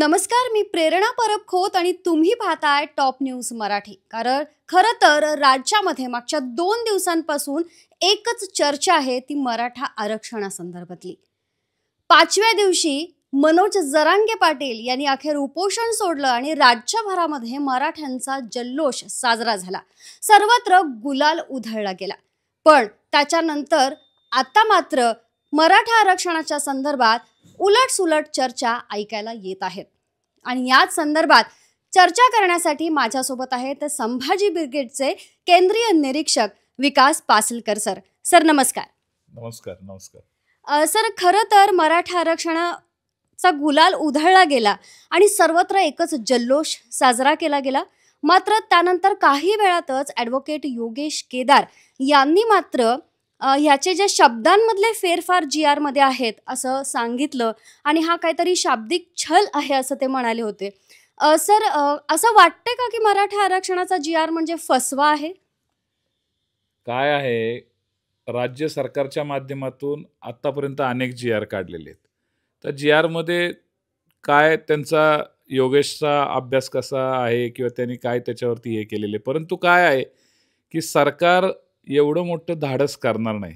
नमस्कार, मी प्रेरणा परब खोत आणि तुम्ही पाहताय टॉप न्यूज मराठी। कारण खरं तर राज्यामध्ये मागच्या 2 दिवसांपासून एकच चर्चा आहे, ती मराठा आरक्षणासंदर्भातली। 5व्या दिवशी मनोज जरांगे पाटील यांनी अखेर उपोषण सोडलं आणि राज्यभरामध्ये मराठ्यांचा जल्लोष साजरा झाला। सर्वत्र गुलाल उधळला गेला। पण त्याच्यानंतर आता मात्र मराठा आरक्षणाच्या संदर्भात उलट-सुलट चर्चा ऐकायला येत आहेत। आणि याच संदर्भात चर्चा करण्यासाठी माझ्यासोबत आहेत संभाजी ब्रिगेडचे केंद्रीय निरीक्षक विकास पासलकर सर। सर नमस्कार। नमस्कार नमस्कार। सर खरं तर मराठा आरक्षणाचा गुलाल उधळला गेला आणि सर्वत्र एकच जल्लोष साजरा केला गेला। मात्र त्यानंतर काही वेळातच ॲडव्होकेट योगेश केदार यांनी मात्र ह्याचे जे शब्दांमधले फेरफार जी-आर मध्ये आहेत असं सांगितलं आणि हा काहीतरी शाब्दिक छल आहे असं ते म्हणाले होते। सर असं वाटतंय का की मराठा आरक्षणाचा जी-आर म्हणजे फसवा आहे? काय आहे, राज्य सरकारच्या माध्यमातून आतापर्यंत अनेक जी-आर काढलेले आहेत। तर जी-आरमध्ये काय त्यांचा योगेशचा अभ्यास कसा आहे किंवा त्यांनी काय त्याच्यावरती हे केलेले, परंतु काय आहे की सरकार एवढं मोठं धाडस करणार नाही।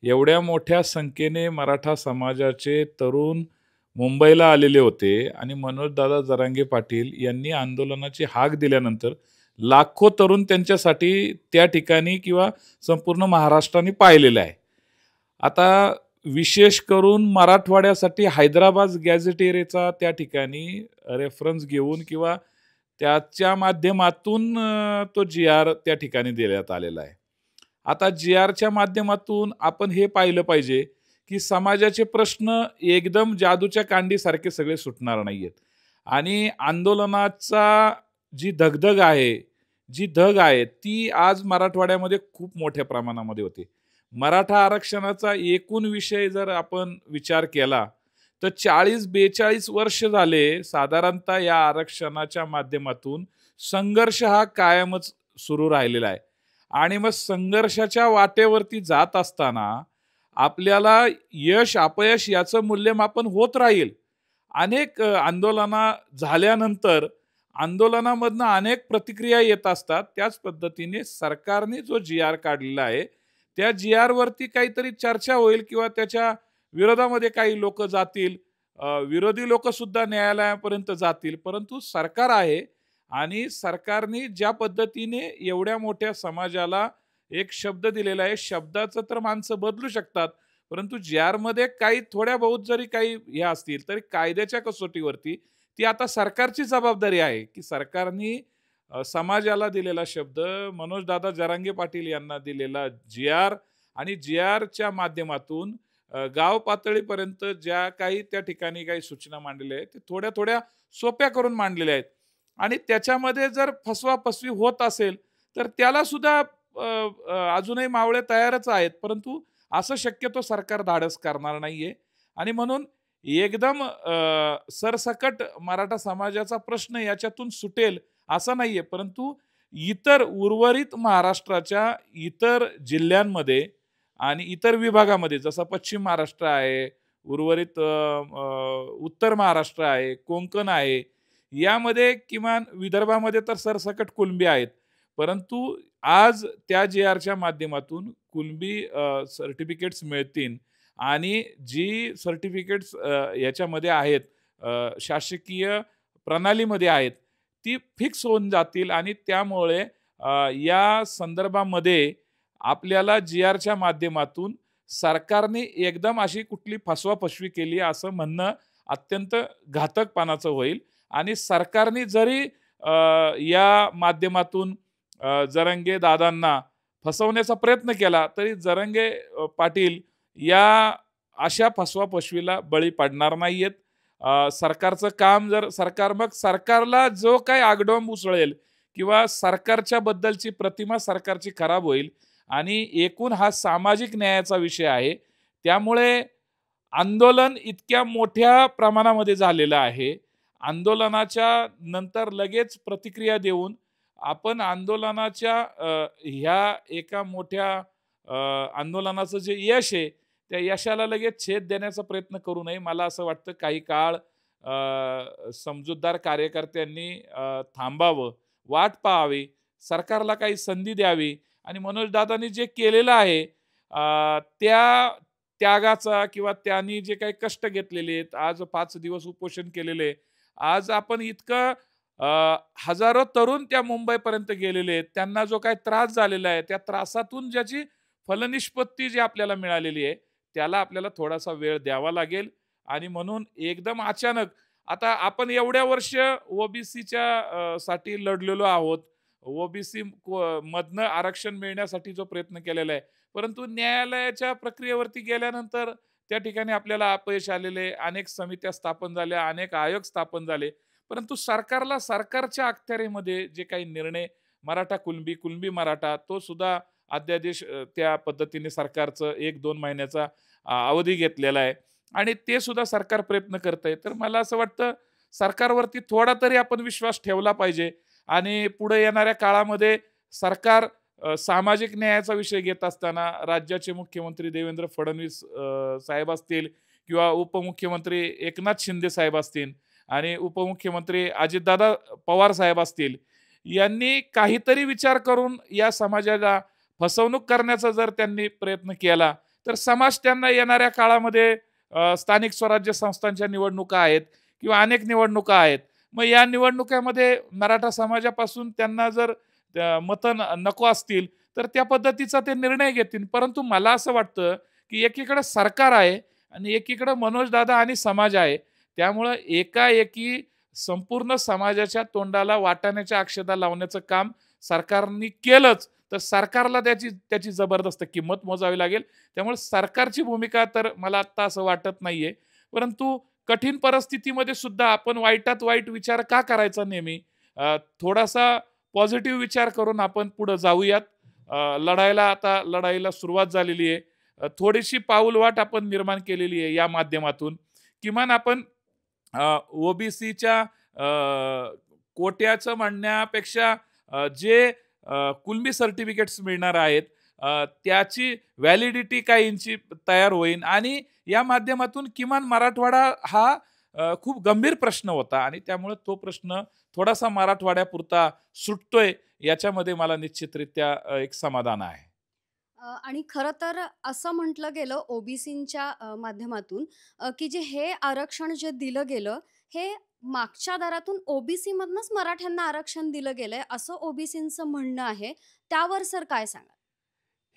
एवढ्या मोठ्या संख्येने मराठा समाजाचे तरुण मुंबईला आलेले होते आणि मनोजदादा जरांगे पाटील यांनी आंदोलनाची हाक दिल्यानंतर लाखो तरुण त्यांच्यासाठी त्या ठिकाणी किंवा संपूर्ण महाराष्ट्राने पाहिलेलं आहे। आता विशेष करून मराठवाड्यासाठी हैदराबाद गॅझेटेरियाचा त्या ठिकाणी रेफरन्स घेऊन किंवा त्याच्या माध्यमातून तो जी-आर त्या ठिकाणी देण्यात आलेला आहे। आता जी-आरच्या माध्यमातून आपण हे पाहिलं पाहिजे की समाजाचे प्रश्न एकदम जादूच्या कांडीसारखे सगळे सुटणार नाहीयेत आणि आंदोलनाचा जी धगधग आहे, जी धग आहे ती आज मराठवाड्यामध्ये खूप मोठ्या प्रमाणामध्ये होते। मराठा आरक्षणाचा एकूण विषय जर आपण विचार केला तर 40-42 वर्ष झाले साधारणतः या आरक्षणाच्या माध्यमातून संघर्ष हा कायमच सुरू राहिलेला आहे। आणि मग संघर्षाच्या वाटेवरती जात असताना आपल्याला यश अपयश याचं मूल्यमापन होत राहील। अनेक आंदोलना झाल्यानंतर आंदोलनामधनं अनेक प्रतिक्रिया येत असतात। त्याच पद्धतीने सरकारने जो जी-आर काढलेला आहे त्या जी-आर वरती काहीतरी चर्चा होईल किंवा त्याच्या विरोधामध्ये काही लोक जातील, विरोधी लोक सुद्धा न्यायालयापर्यंत जातील, परंतु सरकार आहे आणि सरकारने ज्या पद्धतीने एवढ्या मोठ्या समाजाला एक शब्द दिलेला आहे, शब्दाचं तर माणसं बदलू शकतात, परंतु जी-आर मध्ये काही थोड्या बहुत जरी काही हे असतील तरी कायद्याच्या कसोटीवरती ती आता सरकारची जबाबदारी आहे की सरकारने समाजाला दिलेला शब्द, मनोजदादा जरांगे पाटील यांना दिलेला जी-आर आणि जी-आरच्या माध्यमातून गाव पातळीपर्यंत ज्या काही त्या ठिकाणी काही सूचना मांडलेल्या आहेत ते थोड्या थोड्या सोप्या करून मांडलेल्या आहेत आणि त्याच्यामध्ये जर फसवाफसवी होत असेल तर त्याला सुद्धा अजूनही मावळे तयारच आहेत, परंतु असं शक्यतो सरकार धाडस करणार नाहीये। आणि म्हणून एकदम सरसकट मराठा समाजाचा प्रश्न याच्यातून सुटेल असं नाहीये, परंतु इतर उर्वरित महाराष्ट्राच्या इतर जिल्ह्यांमध्ये आणि इतर विभागामध्ये जसं पश्चिम महाराष्ट्र आहे, उर्वरित उत्तर महाराष्ट्र आहे, कोकण आहे, यामध्ये किमान विदर्भामध्ये तर सरसकट कुणबी आहेत, परंतु आज त्या जी-आरच्या माध्यमातून कुणबी सर्टिफिकेट्स मिळतील आणि जी सर्टिफिकेट्स याच्यामध्ये आहेत शासकीय प्रणालीमध्ये आहेत ती फिक्स होऊन जातील आणि त्यामुळे या संदर्भामध्ये आपल्याला जी-आरच्या माध्यमातून सरकारने एकदम अशी कुठली फसवाफसवी केली असं म्हणणं अत्यंत घातकपणाचं होईल। आणि सरकारने जरी या माध्यमातून जरांगे दादांना फसवण्याचा प्रयत्न केला तरी जरांगे पाटील या अशा फसवाफसवीला बळी पडणार नाहीयेत। सरकारचं काम जर सरकारला जो काही आगडोंब उसळेल किंवा सरकारच्या बद्दलची प्रतिमा सरकारची खराब होईल आणि एकूण हा सामाजिक न्यायाचा विषय आहे, त्यामुळे आंदोलन इतक्या मोठ्या प्रमाणामध्ये झालेलं आहे। आंदोलनाच्या नंतर लगेच प्रतिक्रिया देऊन आपण आंदोलनाच्या ह्या एका मोठ्या आंदोलनाचं जे यश आहे त्या यशाला लगेच छेद देण्याचा प्रयत्न करू नये। मला असं वाटतं काही काळ समजूतदार कार्यकर्त्यांनी थांबावं, वाट पाहावी, सरकारला काही संधी द्यावी आणि मनोजदादांनी जे केलेलं आहे त्या त्यागाचा किंवा त्यांनी जे काही कष्ट घेतलेले आहेत, आज 5 दिवस उपोषण केलेले आहे. आज आपण इतकं हजारो तरुण त्या मुंबईपर्यंत गेलेले आहेत. त्यांना जो काही त्रास झालेला आहे, त्या त्रासातून ज्याची फलनिष्पत्ती जी आपल्याला मिळालेली आहे, त्याला आपल्याला थोडासा वेळ द्यावा लागेल आणि म्हणून एकदम अचानक आता आपण एवढ्या वर्ष ओबीसीच्या साठी लढलेलो आहोत. ओबीसी मधनं आरक्षण मिळण्यासाठी जो प्रयत्न केलेला आहे. परंतु न्यायालयाच्या प्रक्रियेवरती गेल्यानंतर त्या ठिकाणी आपल्याला अपयश आलेले, अनेक समित्या स्थापन झाल्या, अनेक आयोग स्थापन झाले. परंतु सरकारला सरकारच्या अखत्यारीमध्ये जे काही निर्णय मराठा कुणबी, कुणबी मराठा तो सुद्धा अध्यादेश त्या पद्धतीने सरकारचं 1-2 महिन्याचा अवधी घेतलेला आहे आणि ते सुद्धा सरकार प्रयत्न करतंय. तर मला असं वाटतं सरकारवरती थोडा तरी आपण विश्वास ठेवला पाहिजे आणि पुढे येणाऱ्या काळामध्ये सरकार सामाजिक न्यायाचा विषय घेत असताना राज्याचे मुख्यमंत्री देवेंद्र फडणवीस साहेब असतील किंवा उपमुख्यमंत्री एकनाथ शिंदे साहेब असतील आणि उपमुख्यमंत्री अजितदादा पवार साहेब असतील, यांनी काहीतरी विचार करून या समाजाला फसवणूक करण्याचा जर त्यांनी प्रयत्न केला, तर समाज त्यांना येणाऱ्या काळामध्ये स्थानिक स्वराज्य संस्थांच्या निवडणुका आहेत किंवा अनेक निवडणुका आहेत. मग या निवडणुकामध्ये मराठा समाजापासून त्यांना जर मतं नको असतील, तर त्या पद्धतीचा ते निर्णय घेतील. परंतु मला असं वाटतं, की एकीकडे सरकार आहे आणि एकीकडे मनोजदादा आणि समाज आहे. त्यामुळं एकाएकी संपूर्ण समाजाच्या तोंडाला वाटाण्याच्या अक्षता लावण्याचं काम सरकारने केलंच, तर सरकारला त्याची त्याची जबरदस्त किंमत मोजावी लागेल. त्यामुळे सरकारची भूमिका तर मला आत्ता असं वाटत नाहीये. परंतु कठीण परिस्थितीमध्ये सुद्धा आपण वाईटात वाईट विचार का करायचा नेहमी? थोडासा पॉझिटिव्ह विचार करून आपण पुढे जाऊयात. लढाईला सुरुवात झालेली आहे. थोडीशी पाऊलवाट आपण निर्माण केलेली आहे या माध्यमातून. किमान आपण ओबीसीच्या कोट्याचं म्हणण्यापेक्षा जे कुणबी सर्टिफिकेट्स मिळणार आहेत त्याची व्हॅलिडिटी काहींची तयार होईल आणि या माध्यमातून किमान मराठवाडा हा खूप गंभीर प्रश्न होता आणि त्यामुळे तो प्रश्न थोडासा मराठवाड्यापुरता सुटतोय याच्यामध्ये मला निश्चितरित्या एक समाधान आहे. आणि खरं तर असं म्हटलं गेलं ओबीसींच्या माध्यमातून की जे हे आरक्षण जे दिलं गेलं हे मागच्या दारातून ओबीसी मधनच मराठ्यांना आरक्षण दिलं गेलंय असं ओबीसींचं म्हणणं आहे. त्यावर सर काय सांगाल?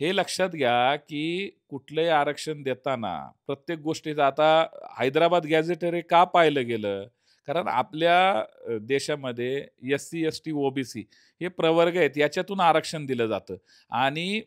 हे लक्षात घ्या, की कुठलंही आरक्षण देताना प्रत्येक गोष्टीचं आता हैदराबाद गॅझेटर हे का पाहिलं गेलं? कारण आपल्या देशामध्ये एस-सी, एस-टी, ओबीसी हे प्रवर्ग आहेत. याच्यातून आरक्षण दिलं जातं आणि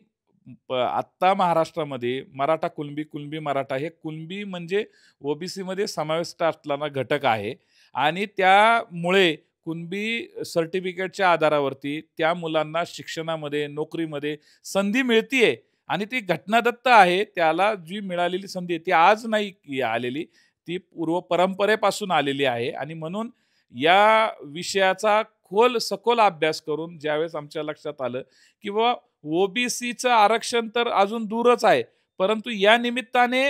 आत्ता महाराष्ट्रामध्ये मराठा कुणबी, कुणबी मराठा हे कुणबी म्हणजे ओबीसीमध्ये समाविष्ट असलेला घटक आहे आणि त्यामुळे कुणबी सर्टिफिकेटच्या आधारावरती त्या मुलांना शिक्षणामध्ये, नोकरीमध्ये संधी मिळतीये आणि ती घटनादत्त आहे. त्याला जी मिळालेली संधी आहे ती आज नाही आलेली, ती पूर्व परंपरेपासून आलेली आहे आणि म्हणून या विषयाचा सखोल अभ्यास करून ज्यावेळेस आमच्या लक्षात आलं की बाबा ओबीसीचं आरक्षण तर अजून दूरच आहे, परंतु या निमित्ताने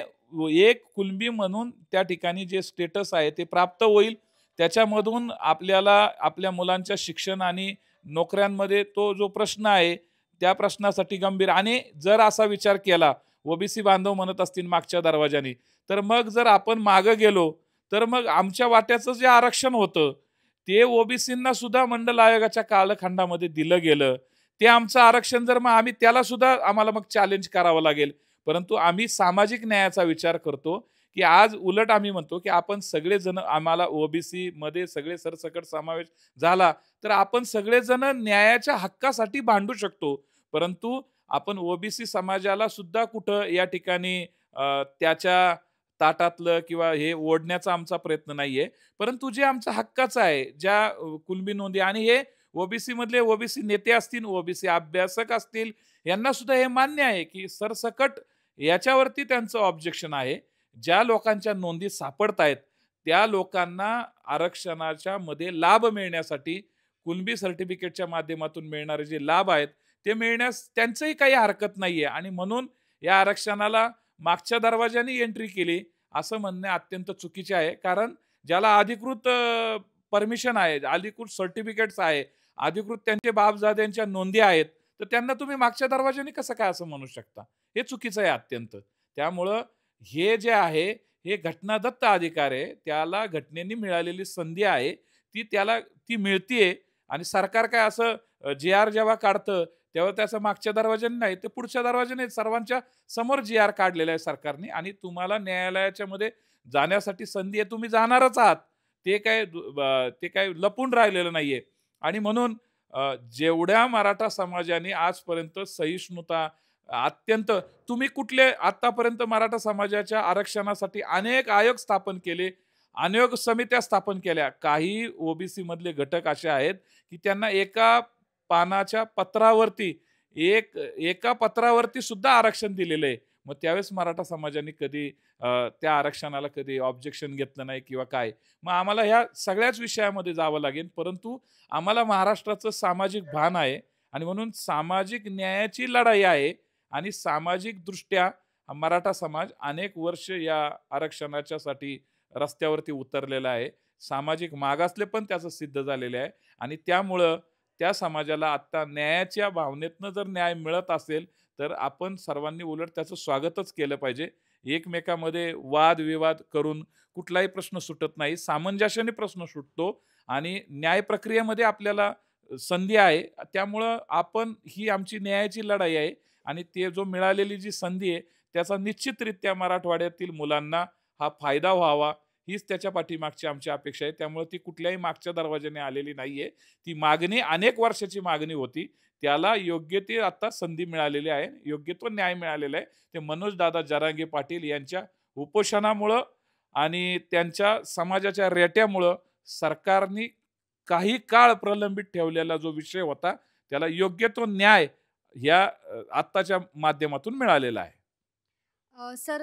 एक कुणबी म्हणून त्या ठिकाणी जे स्टेटस आहे ते प्राप्त होईल. त्याच्यामधून आपल्याला आपल्या मुलांच्या शिक्षण आणि नोकऱ्यांमध्ये तो जो प्रश्न आहे, त्या प्रश्नासाठी गंभीर आणि जर असा विचार केला, ओबीसी बांधव म्हणत असतील मागच्या दरवाजानी, तर मग जर आपण मागे गेलो, तर मग आमच्या वाट्याचं जे आरक्षण होतं, ते ओबीसींना सुद्धा मंडल आयोगाच्या कालखंडामध्ये दिलं गेलं. ते आमचं आरक्षण जर मग आम्ही त्याला सुद्धा आम्हाला मग चॅलेंज करावं लागेल. परंतु आम्ही सामाजिक न्यायाचा विचार करतो, की आज उलट आम्ही म्हणतो, की आपण सगळेजण आम्हाला ओबीसी मध्ये सगळे सरसकट समावेश झाला, तर आपण सगळेजण न्यायाच्या हक्कासाठी भांडू शकतो. परंतु आपण ओबीसी समाजाला सुद्धा कुठं या ठिकाणी त्याच्या ताटातलं किंवा हे ओढण्याचा आमचा प्रयत्न नाहीये. परंतु जे आमचा हक्काचं आहे, ज्या कुणबी नोंदी आणि हे ओबीसी मधले ओबीसी नेते असतील, ओबीसी अभ्यासक असतील, यांना सुद्धा हे मान्य आहे, की सरसकट याच्यावरती त्यांचं ऑब्जेक्शन आहे. ज्या लोकांच्या नोंदी सापडतायत, त्या लोकांना आरक्षणाच्या मध्ये लाभ मिळण्यासाठी कुणबी सर्टिफिकेटच्या माध्यमातून मिळणारे जे लाभ आहेत, ते मिळण्यास त्यांचंही काही हरकत नाहीये आणि म्हणून या आरक्षणाला मागच्या दरवाजाने एंट्री केली असं म्हणणे अत्यंत चुकीचे आहे. कारण ज्याला अधिकृत परमिशन आहे, अधिकृत सर्टिफिकेट्स आहे, अधिकृत त्यांचे बाप-दाद्यांच्या नोंदी आहेत, तर त्यांना तुम्ही मागच्या दरवाजाने कसं काय असं म्हणू शकता? हे चुकीचं आहे अत्यंत. त्यामुळं हे जे आहे, हे घटनादत्त अधिकार आहे. त्याला घटनेने मिळालेली संधी आहे. ती मिळतीये आणि सरकार काय असं जी-आर जेव्हा काढतं, तेव्हा त्याचं मागच्या दरवाजाने नाही, तर पुढच्या दरवाजाने सर्वांच्या समोर जी-आर काढलेला आहे सरकारने आणि तुम्हाला न्यायालयाच्या मध्ये जाण्यासाठी संधी आहे. तुम्ही जाणारच आहात. ते काय लपून राहिलेलं नाहीये आणि म्हणून जेवढ्या मराठा समाजाने आजपर्यंत सहिष्णुता अत्यंत तुम्ही कुठले आतापर्यंत मराठा समाजाच्या आरक्षणासाठी अनेक आयोग स्थापन केले, अनेक समित्या स्थापन केल्या. काही ओबीसी मधले घटक असे आहेत, की त्यांना पानाच्या पत्रावरती एका पत्रावरती सुद्धा आरक्षण दिलेलं आहे. मग त्यावेळेस मराठा समाजाने कधी त्या आरक्षणाला कधी ऑब्जेक्शन घेतलं नाही किंवा काय. मग आम्हाला ह्या सगळ्याच विषयामध्ये जावं लागेल. परंतु आम्हाला महाराष्ट्राचं सामाजिक भान आहे आणि म्हणून सामाजिक न्यायाची लढाई आहे आणि सामाजिकदृष्ट्या हा मराठा समाज अनेक वर्ष या आरक्षणाच्यासाठी रस्त्यावरती उतरलेला आहे. सामाजिक मागासले पण त्याचं सिद्ध झालेले आहे आणि त्यामुळं त्या समाजाला आता न्यायाच्या भावनेतनं जर न्याय मिळत असेल, तर आपण सर्वांनी उलट त्याचं स्वागतच केलं पाहिजे. एकमेकामध्ये वाद-विवाद करून कुठलाही प्रश्न सुटत नाही. सामंजस्याने प्रश्न सुटतो आणि न्याय प्रक्रियेमध्ये आपल्याला संधी आहे. त्यामुळं ही आमची न्यायाची लढाई आहे आणि ते जो मिळालेली जी संधी आहे, त्याचा निश्चितरित्या मराठवाड्यातील मुलांना हा फायदा व्हावा, हीच त्याच्या पाठीमागची आमची अपेक्षा आहे. त्यामुळे ती कुठल्याही मागच्या दरवाजाने आलेली नाहीये. ती मागणी अनेक वर्षाची मागणी होती. त्याला योग्य ती आता संधी मिळालेली आहे. योग्य तो न्याय मिळालेला आहे. ते मनोजदादा जरांगे पाटील यांच्या उपोषणामुळं आणि त्यांच्या समाजाच्या रेट्यामुळं सरकारने काही काळ प्रलंबित ठेवलेला जो विषय होता, त्याला योग्य तो न्याय या आत्ताच्या माध्यमातून मिळालेला आहे. सर,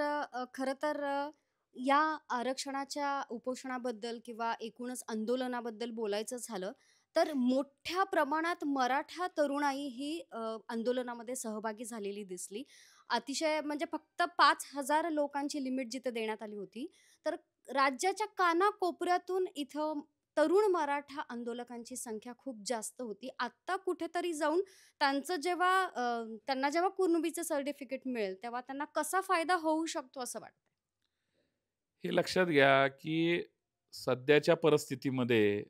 खरं तर या आरक्षणाच्या उपोषणाबद्दल किंवा एकूणच आंदोलनाबद्दल बोलायचं झालं, तर मोठ्या प्रमाणात मराठा तरुणाई ही आंदोलनामध्ये सहभागी झालेली दिसली. अतिशय म्हणजे फक्त 5,000 लोकांची लिमिट जिथे देण्यात आली होती, तर राज्याच्या कानाकोपऱ्यातून इथं तरुण मराठा आंदोलकांची संख्या खूप जास्त होती. आत्ता कुठेतरी जाऊन त्यांना जेव्हा कुणबीचं सर्टिफिकेट मिळेल, तेव्हा त्यांना कसा फायदा होऊ शकतो असं वाटतं? हे लक्षात घ्या, की सध्याच्या परिस्थितीमध्ये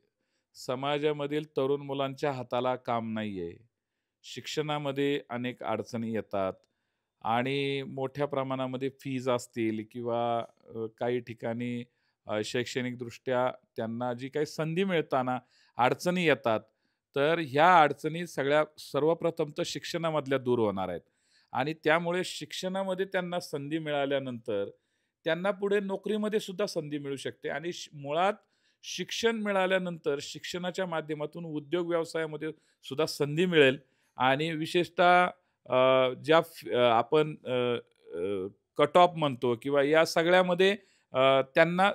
समाजामधील तरुण मुलांच्या हाताला काम नाहीये. शिक्षणामध्ये अनेक अडचणी येतात आणि मोठ्या प्रमाणामध्ये फीज असतील किंवा काही ठिकाणी शैक्षणिकदृष्ट्या त्यांना जी काही संधी मिळताना अडचणी येतात. तर ह्या अडचणी सर्वप्रथम तर शिक्षणामधल्या दूर होणार आहेत आणि त्यामुळे शिक्षणामध्ये त्यांना संधी मिळाल्यानंतर त्यांना पुढे नोकरीमध्ये सुद्धा संधी मिळू शकते आणि मुळात शिक्षण मिळाल्यानंतर शिक्षणाच्या माध्यमातून उद्योग व्यवसायामध्ये सुद्धा संधी मिळेल आणि विशेषतः आपण कट ऑफ म्हणतो किंवा या सगळ्यामध्ये त्यांना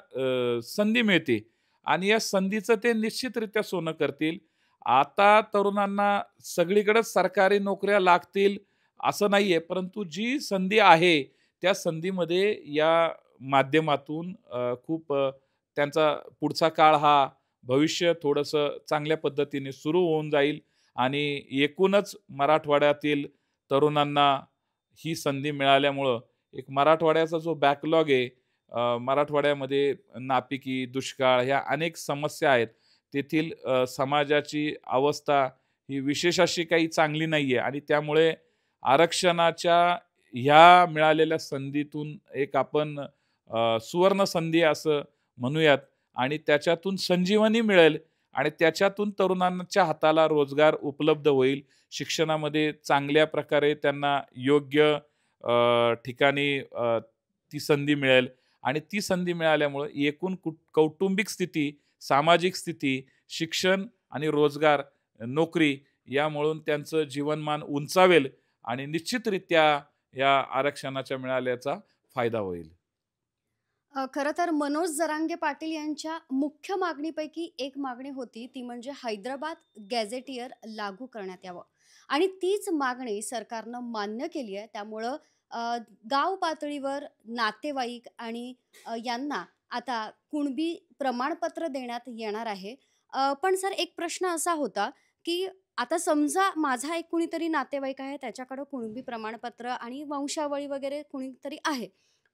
संधी मिळते आणि या संधीचं ते निश्चितरित्या सोनं करतील. आता तरुणांना सगळीकडेच सरकारी नोकऱ्या लागतील असं नाहीये, परंतु जी संधी आहे, त्या संधीमध्ये या माध्यमातून खूप त्यांचा पुढचा काळ हा भविष्य थोडंसं चांगल्या पद्धतीने सुरू होऊन जाईल आणि एकूणच मराठवाड्यातील तरुणांना ही संधी मिळाल्यामुळं एक मराठवाड्याचा जो बॅकलॉग आहे, मराठवाड्यामध्ये नापिकी, दुष्काळ ह्या अनेक समस्या आहेत. तेथील समाजाची अवस्था ही विशेष अशी काही चांगली नाहीये आणि त्यामुळे आरक्षणाच्या ह्या मिळालेल्या संधीतून एक आपण सुवर्ण संधी असं म्हणूयात आणि त्याच्यातून संजीवनी मिळेल आणि त्याच्यातून तरुणांच्या हाताला रोजगार उपलब्ध होईल. शिक्षणामध्ये चांगल्या प्रकारे त्यांना योग्य ठिकाणी ती संधी मिळेल आणि ती संधी मिळाल्यामुळं एकूण कौटुंबिक स्थिती, सामाजिक स्थिती, शिक्षण आणि रोजगार, नोकरी यामुळून त्यांचं जीवनमान उंचावेल आणि निश्चितरित्या या आरक्षणाच्या मिळाल्याचा फायदा होईल. खरं तर मनोज जरांगे पाटील यांच्या मुख्य मागणीपैकी एक मागणी होती, ती म्हणजे हैदराबाद गॅझेटियर लागू करण्यात यावं आणि तीच मागणी सरकारनं मान्य केली आहे. त्यामुळं गाव पातळीवर नातेवाईक आणि यांना आता कुणबी प्रमाणपत्र देण्यात येणार आहे. पण सर एक प्रश्न असा होता, की आता समजा माझा एक कुणीतरी नातेवाईक आहे, त्याच्याकडं कुणबी प्रमाणपत्र आणि वंशावळी वगैरे कुणीतरी आहे.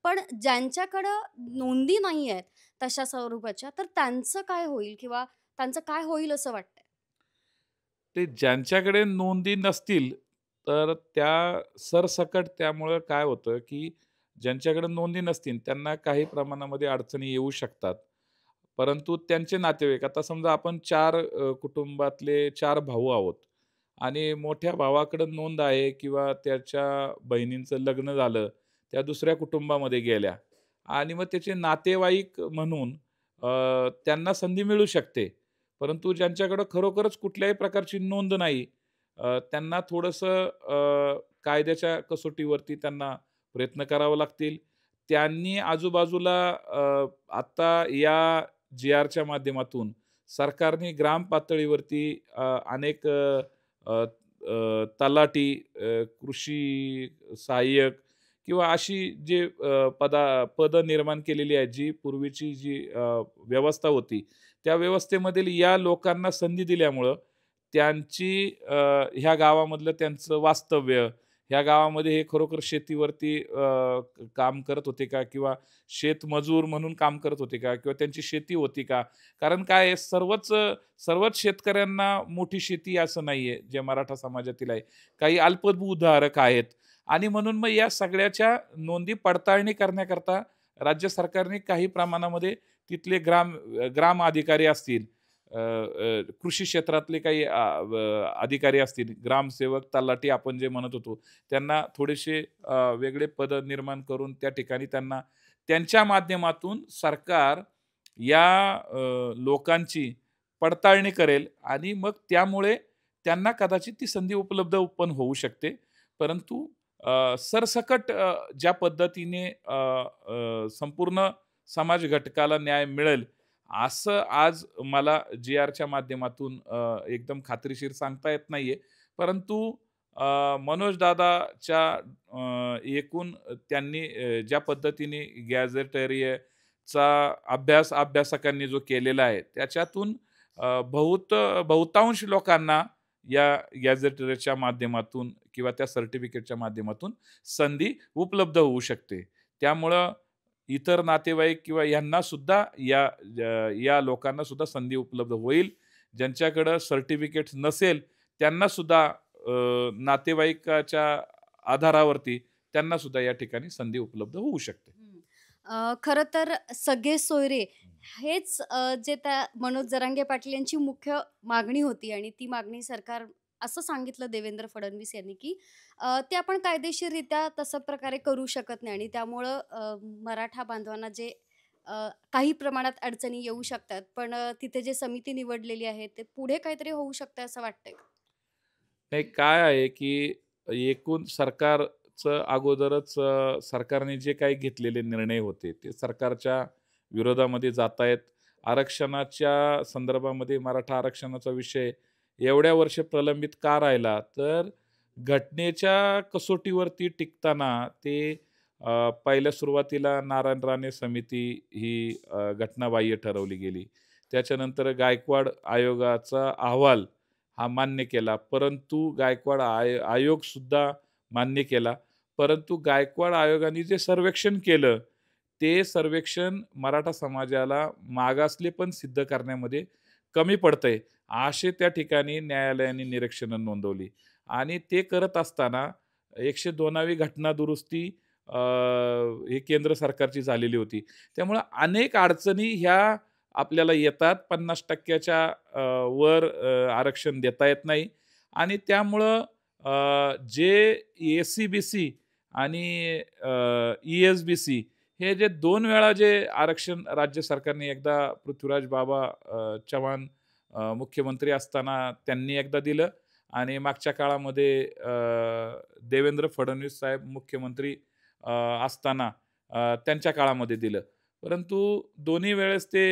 पण ज्यांच्याकडं नोंदी नाही आहेत तशा स्वरूपाच्या, तर त्यांचं काय होईल किंवा त्यांचं काय होईल असं वाटतंय? ते ज्यांच्याकडे नोंदी नसतील, तर त्या सरसकट त्यामुळं काय होतं, की ज्यांच्याकडे नोंदी नसतील त्यांना काही प्रमाणामध्ये अडचणी येऊ शकतात. परंतु त्यांचे नातेवाईक आता समजा आपण 4 कुटुंबातले 4 भाऊ आहोत आणि मोठ्या भावाकडं नोंद आहे किंवा त्याच्या बहिणींचं लग्न झालं, त्या दुसऱ्या कुटुंबामध्ये गेल्या आणि मग त्याचे नातेवाईक म्हणून त्यांना संधी मिळू शकते. परंतु ज्यांच्याकडं खरोखरच कुठल्याही प्रकारची नोंद नाही, त्यांना थोडंसं कायद्याच्या कसोटीवरती त्यांना प्रयत्न करावे लागतील. त्यांनी आजूबाजूला आता या जी-आरच्या माध्यमातून सरकारने ग्राम पातळीवरती अनेक अ, अ, तलाठी, कृषी सहाय्यक किंवा अशी जे पदं निर्माण केलेली आहेत, जी पूर्वीची जी व्यवस्था होती, त्या व्यवस्थेमधील या लोकांना संधी दिल्यामुळं त्यांची ह्या गावामधलं त्यांचं वास्तव्य, ह्या गावामध्ये हे खरोखर शेतीवरती काम करत होते का? किंवा शेतमजूर म्हणून काम करत होते का? किंवा त्यांची शेती होती का? कारण काय आहे सर्वच शेतकऱ्यांना मोठी शेती असं नाहीये, जे मराठा समाजातील आहे. काही अल्पभूधारक आहेत आणि म्हणून मग या सगळ्याच्या नोंदी पडताळणी करण्याकरता राज्य सरकारने काही प्रमाणामध्ये तिथले ग्राम अधिकारी असतील, कृषी क्षेत्रातले काही अधिकारी असतील, ग्रामसेवक, तलाठी आपण जे म्हणत होतो, त्यांना थोडेसे वेगळे पद निर्माण करून त्या ठिकाणी त्यांना त्यांच्या माध्यमातून सरकार या लोकांची पडताळणी करेल आणि मग त्यामुळे त्यांना कदाचित ती संधी उपलब्ध पण होऊ शकते. परंतु सरसकट ज्या पद्धतीने संपूर्ण समाज घटकाला न्याय मिळेल, असं आज मला जी-आरच्या माध्यमातून एकदम खात्रीशीर सांगता येत नाहीये. परंतु मनोज दादाच्या एकूण त्यांनी ज्या पद्धतीने गॅझेटेरियाचा अभ्यासकांनी जो केलेला आहे, त्याच्यातून बहुतांश लोकांना या गॅझेटेरियाच्या माध्यमातून किंवा त्या सर्टिफिकेटच्या माध्यमातून संधी उपलब्ध होऊ शकते. त्यामुळं इतर नातेवाईक किंवा यांना सुद्धा या लोकांना सुद्धा संधी उपलब्ध होईल. ज्यांच्याकडं सर्टिफिकेट नसेल त्यांना सुद्धा नातेवाईकाच्या आधारावरती त्यांना सुद्धा या ठिकाणी संधी उपलब्ध होऊ शकते. हं. खरं तर सगळे सोयरे हेच जे त्या मनोज जरांगे पाटील यांची मुख्य मागणी होती आणि ती मागणी सरकार असं सांगितलं देवेंद्र फडणवीस यांनी, की ते आपण कायदेशीररित्या तशा प्रकारे करू शकत नाही आणि त्यामुळं मराठा बांधवांना जे काही प्रमाणात अडचणी येऊ शकतात. पण तिथे जे समिती निवडलेली आहे, ते पुढे काहीतरी होऊ शकतंय असं वाटतंय का? नाही काय आहे, की एकूण सरकारचं अगोदरच सरकारने जे काही घेतलेले निर्णय होते, ते सरकारच्या विरोधामध्ये जातायत. आरक्षणाच्या संदर्भामध्ये मराठा आरक्षणाचा विषय एवढ्या वर्ष प्रलंबित का राहिला? तर घटनेच्या कसोटीवरती टिकताना ते पहिल्या सुरुवातीला नारायण राणे समिती ही घटनाबाह्य ठरवली गेली. त्याच्यानंतर गायकवाड आयोगाचा अहवाल हा मान्य केला. परंतु गायकवाड आयोगसुद्धा मान्य केला. परंतु गायकवाड आयोगाने जे सर्वेक्षण केलं, ते सर्वेक्षण मराठा समाजाला मागासलेपण सिद्ध करण्यामध्ये कमी पडतंय, असे त्या ठिकाणी न्यायालयाने निरीक्षणं नोंदवली. आणि ते करत असताना 102वी घटना दुरुस्ती ही केंद्र सरकारची झालेली होती. त्यामुळं अनेक अडचणी ह्या आपल्याला येतात. 50% वर आरक्षण देता येत नाही आणि त्यामुळं जे एस-सी-बी-सी आणि ई-एस-बी-सी हे जे 2 वेळा जे आरक्षण राज्य सरकारने एकदा पृथ्वीराज बाबा चव्हाण मुख्यमंत्री असताना त्यांनी एकदा दिलं आणि मागच्या काळामध्ये देवेंद्र फडणवीस साहेब मुख्यमंत्री असताना त्यांच्या काळामध्ये दिलं. परंतु दोन्ही वेळेस ते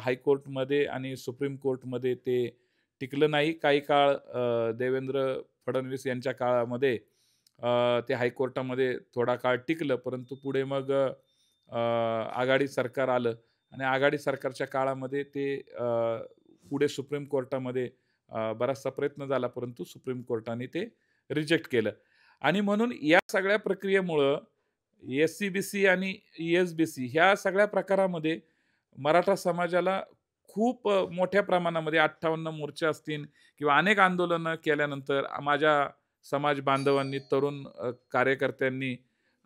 हायकोर्टमध्ये आणि सुप्रीम कोर्टमध्ये ते टिकलं नाही. काही काळ देवेंद्र फडणवीस यांच्या काळामध्ये ते हायकोर्टामध्ये थोडा काळ टिकलं. परंतु पुढे मग आघाडी सरकार आलं आणि आघाडी सरकारच्या काळामध्ये ते पुढे सुप्रीम कोर्टामध्ये बराचसा प्रयत्न झाला, परंतु सुप्रीम कोर्टाने ते रिजेक्ट केलं. आणि म्हणून या सगळ्या प्रक्रियेमुळं एस-सी-बी-सी आणि ई-एस-बी-सी ह्या सगळ्या प्रकारामध्ये मराठा समाजाला खूप मोठ्या प्रमाणामध्ये 58 मोर्चे असतील किंवा अनेक आंदोलनं केल्यानंतर माझ्या समाज बांधवांनी, तरुण कार्यकर्त्यांनी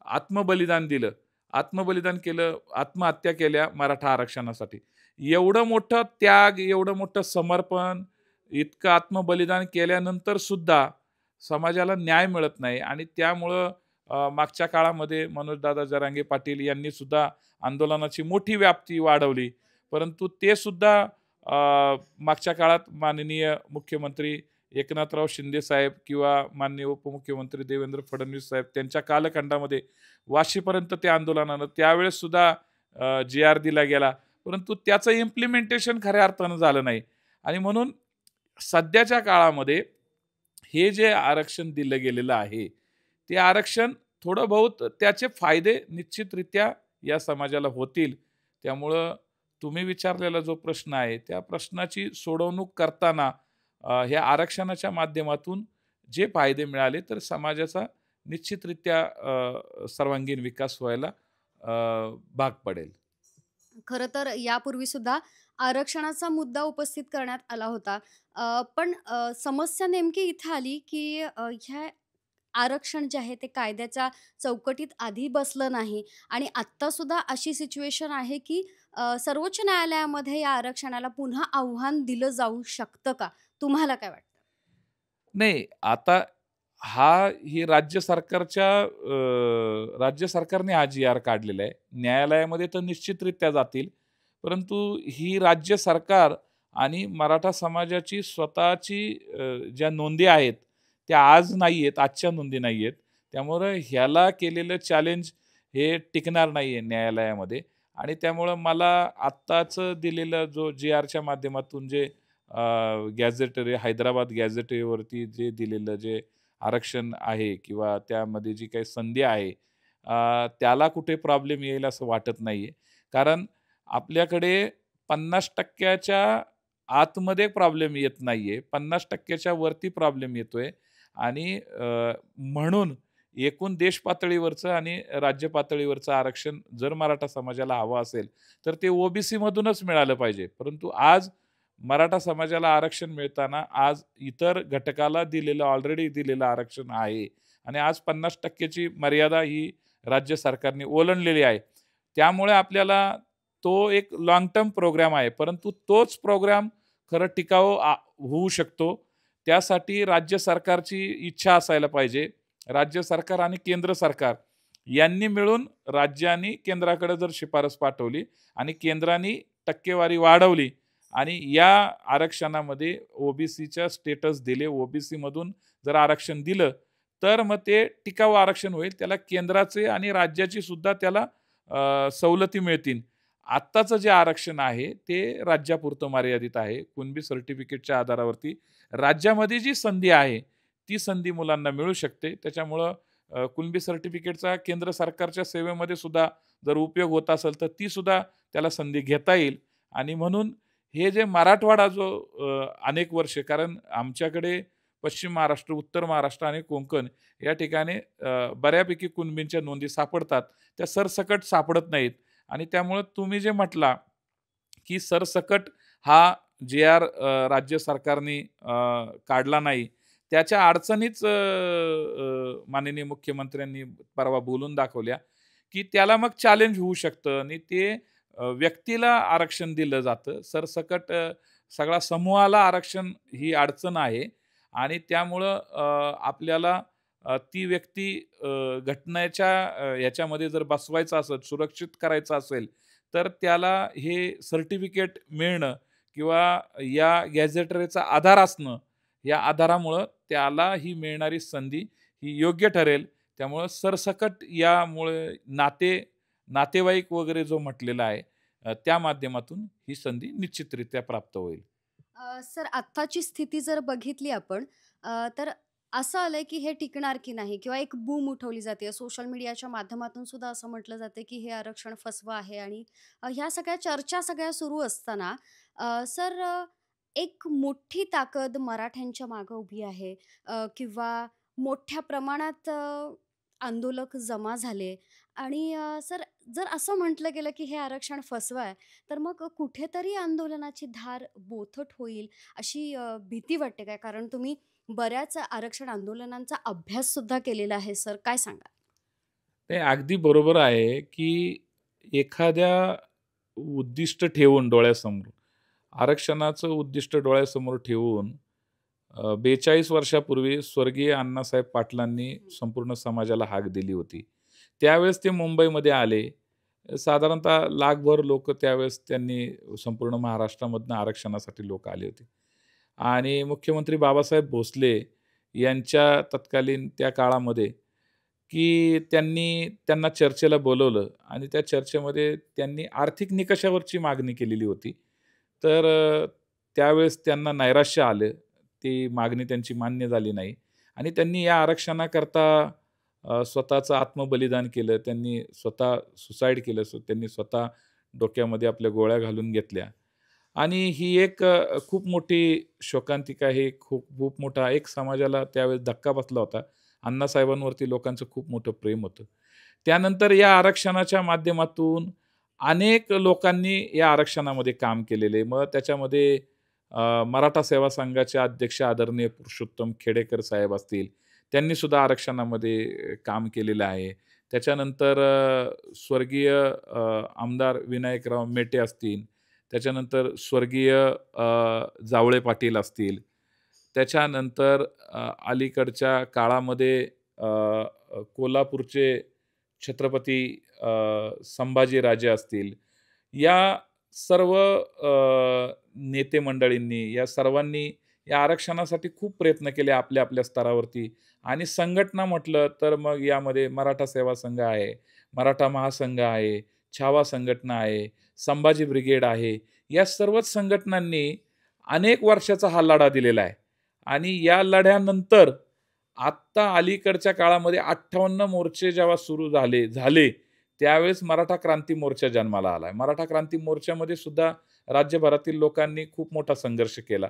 आत्मबलिदान दिलं. आत्मबलिदान केलं, आत्महत्या केल्या मराठा आरक्षणासाठी. एवढं मोठं त्याग, एवढं मोठं समर्पण, इतकं आत्मबलिदान केल्यानंतर सुद्धा समाजाला न्याय मिळत नाही आणि त्यामुळं मागच्या काळामध्ये मनोजदादा जरांगे पाटील यांनी सुद्धा आंदोलनाची मोठी व्याप्ती वाढवली. परंतु ते सुद्धा मागच्या काळात माननीय मुख्यमंत्री एकनाथराव शिंदे साहेब किंवा माननीय उपमुख्यमंत्री देवेंद्र फडणवीस साहेब त्यांच्या कालखंडामध्ये वाशीपर्यंत त्या आंदोलनानं त्यावेळेस सुद्धा जी-आर दिला गेला. परंतु त्याचं इम्प्लिमेंटेशन खऱ्या अर्थानं झालं नाही आणि म्हणून सध्याच्या काळामध्ये हे जे आरक्षण दिलं गेलेलं आहे, ते आरक्षण थोडं बहुत त्याचे फायदे निश्चितरित्या या समाजाला होतील. त्यामुळं तुम्ही विचारलेला जो प्रश्न आहे, त्या प्रश्नाची सोडवणूक करताना ह्या आरक्षणाच्या माध्यमातून जे फायदे मिळाले, तर समाजाचा निश्चितरित्या सर्वांगीण विकास व्हायला भाग पडेल. खरं तर यापूर्वी सुद्धा आरक्षणाचा मुद्दा उपस्थित करण्यात आला होता. पण समस्या नेमकी इथं आली, की ह्या आरक्षण जे आहे ते कायद्याच्या चौकटीत आधी बसलं नाही आणि आत्तासुद्धा अशी सिच्युएशन आहे, की सर्वोच्च न्यायालयामध्ये या आरक्षणाला पुन्हा आव्हान दिलं जाऊ शकतं का? तुम्हाला काय वाटतं? नाही, आता ही राज्य सरकारने हा जी-आर काढलेला आहे. न्यायालयामध्ये तर निश्चितरित्या जातील. परंतु ही राज्य सरकार आणि मराठा समाजाची स्वतःची ज्या नोंदी आहेत, त्या आज नाहीयेत, आजच्या नोंदी नाहीयेत. त्यामुळं ह्याला केलेलं चॅलेंज हे टिकणार नाहीये न्यायालयामध्ये आणि त्यामुळं मला आत्ताचं दिलेलं जो जी-आरच्या माध्यमातून जे गॅझेटरी हैदराबाद गॅझेटरीवरती जे दिलेलं जे आरक्षण आहे किंवा त्यामध्ये जी काही संधी आहे त्याला कुठे प्रॉब्लेम येईल असं वाटत नाहीये. कारण आपल्याकडे 50% आतमध्ये प्रॉब्लेम येत नाहीये. 50% वरती प्रॉब्लेम येतोय आणि म्हणून एकूण देश पातळीवरचं आणि राज्य पातळीवरचं आरक्षण जर मराठा समाजाला हवं असेल, तर ते ओ-बी-सी मधूनच मिळालं पाहिजे. परंतु आज मराठा समाजाला आरक्षण मिळताना आज इतर घटकाला ऑलरेडी दिलेलं आरक्षण आहे आणि आज 50% ची मर्यादा ही राज्य सरकारने ओलांडलेली आहे. त्यामुळे आपल्याला तो एक लाँग टर्म प्रोग्राम आहे. परंतु तोच प्रोग्राम खरं टिकाऊ होऊ शकतो. त्यासाठी राज्य सरकारची इच्छा असायला पाहिजे. राज्य सरकार आणि केंद्र सरकार यांनी मिळून राज्यांनी केंद्राकडे जर शिफारस पाठवली आणि केंद्राने टक्केवारी वाढवली आणि या आरक्षणामध्ये ओ-बी-सीच्या स्टेटस दिले, ओ-बी-सी मधून जर आरक्षण दिलं, तर मग ते टिकाऊ आरक्षण होईल. त्याला केंद्राचे आणि राज्याची सुद्धा त्याला सवलती मिळतील. आत्ताचं जे आरक्षण आहे, ते राज्यापुरतं मर्यादित आहे. कुणबी सर्टिफिकेटच्या आधारावरती राज्यामध्ये जी संधी आहे, ती संधी मुलांना मिळू शकते. त्याच्यामुळं कुणबी सर्टिफिकेटचा केंद्र सरकारच्या सेवेमध्ये सुद्धा जर उपयोग होत असेल, तर ती सुद्धा त्याला संधी घेता येईल आणि म्हणून हे जे मराठवाडा जो अनेक वर्षे कारण आमच्याकडे पश्चिम महाराष्ट्र, उत्तर महाराष्ट्र आणि कोकण या ठिकाणी बऱ्यापैकी कुणबींच्या नोंदी सापडतात. त्या सरसकट सापडत नाहीत आणि त्यामुळं तुम्ही जे म्हटला, की सरसकट हा जी-आर राज्य सरकारने काढला नाही. त्याच्या अडचणीच माननीय मुख्यमंत्र्यांनी परवा बोलून दाखवल्या, की त्याला मग चॅलेंज होऊ शकतं आणि ते व्यक्तीला आरक्षण दिलं जातं. सरसकट सगळ्या समूहाला आरक्षण ही अडचण आहे आणि त्यामुळं आपल्याला ती व्यक्ती घटनेच्या ह्याच्यामध्ये जर बसवायचं असेल, सुरक्षित करायचं असेल, तर त्याला हे सर्टिफिकेट मिळणं किंवा या गॅझेटरीचा आधार असणं, या आधारामुळं त्याला ही मिळणारी संधी ही योग्य ठरेल. त्यामुळं सरसकट यामुळे नातेवाईक वगैरे जो म्हटलेला आहे त्या माध्यमातून ही संधी निश्चितरित्या प्राप्त होईल. सर आत्ताची स्थिती जर बघितली आपण तर असं आलंय की हे टिकणार की नाही किंवा एक बूम उठवली जाते. सोशल मीडियाच्या माध्यमातून सुद्धा असं म्हटलं जातं की हे आरक्षण फसवं आहे आणि ह्या सगळ्या चर्चा सगळ्या सुरू असताना सर एक मोठी ताकद मराठ्यांच्या मागे उभी आहे किंवा मोठ्या प्रमाणात आंदोलक जमा झाले आणि सर जर असं म्हटलं गेलं की हे आरक्षण फसवं आहे, तर मग कुठेतरी आंदोलनाची धार बोथट होईल अशी भीती वाटते काय? कारण तुम्ही बऱ्याच आरक्षण आंदोलनांचा अभ्यास सुद्धा केलेला आहे सर, काय सांगाल? ते अगदी बरोबर आहे, की एखाद्या उद्दिष्ट ठेवून डोळ्यासमोर, आरक्षणाचं उद्दिष्ट डोळ्यासमोर ठेवून 42 वर्षापूर्वी स्वर्गीय अण्णासाहेब पाटलांनी संपूर्ण समाजाला हाक दिली होती. त्यावेळेस ते मुंबईमध्ये आले. साधारणतः लाखभर लोकं त्यावेळेस त्यांनी संपूर्ण महाराष्ट्रामधनं आरक्षणासाठी लोकं आली होती. आणि मुख्यमंत्री बाबासाहेब भोसले यांच्या तत्कालीन त्या काळामध्ये, की त्यांना चर्चेला बोलावलं आणि त्या चर्चेमध्ये त्यांनी आर्थिक निकषावरची मागणी केलेली होती. तर त्यावेळेस त्यांना नैराश्य आलं. ती मागणी त्यांची मान्य झाली नाही आणि त्यांनी या आरक्षणाकरता स्वतःचं आत्मबलिदान केलं. त्यांनी स्वतः सुसाईड केलं. त्यांनी स्वतः डोक्यामध्ये आपल्या गोळ्या घालून घेतल्या आणि ही एक खूप मोठी शोकांतिका आहे. खूप खूप मोठा एक समाजाला त्यावेळेस धक्का बसला होता. अण्णासाहेबांवरती लोकांचं खूप मोठं प्रेम होतं. त्यानंतर या आरक्षणाच्या माध्यमातून अनेक लोकांनी या आरक्षणामध्ये काम केलेले. मग त्याच्यामध्ये मराठा सेवा संघाचे अध्यक्ष आदरणीय पुरुषोत्तम खेडेकर साहेब असतील, त्यांनी सुद्धा आरक्षणामध्ये काम केलेलं आहे. त्याच्यानंतर स्वर्गीय आमदार विनायकराव मेटे असतील, त्याच्यानंतर स्वर्गीय जावळे पाटील असतील, त्याच्यानंतर अलीकडच्या काळामध्ये कोल्हापूरचे छत्रपती संभाजीराजे असतील. या सर्व नेते मंडळींनी, या सर्वांनी या आरक्षणासाठी खूप प्रयत्न केले आपल्या आपल्या स्तरावरती आणि संघटना म्हटलं तर मग यामध्ये मराठा सेवा संघ आहे, मराठा महासंघ आहे, छावा संघटना आहे, संभाजी ब्रिगेड आहे. या सर्वच संघटनांनी अनेक वर्षाचा हा लढा दिलेला आहे आणि या लढ्यानंतर आत्ता अलीकडच्या काळामध्ये 58 मोर्चे जेव्हा सुरू झाले, त्यावेळेस मराठा क्रांती मोर्चा जन्माला आलाय. मराठा क्रांती मोर्चामध्ये सुद्धा राज्यभरातील लोकांनी खूप मोठा संघर्ष केला.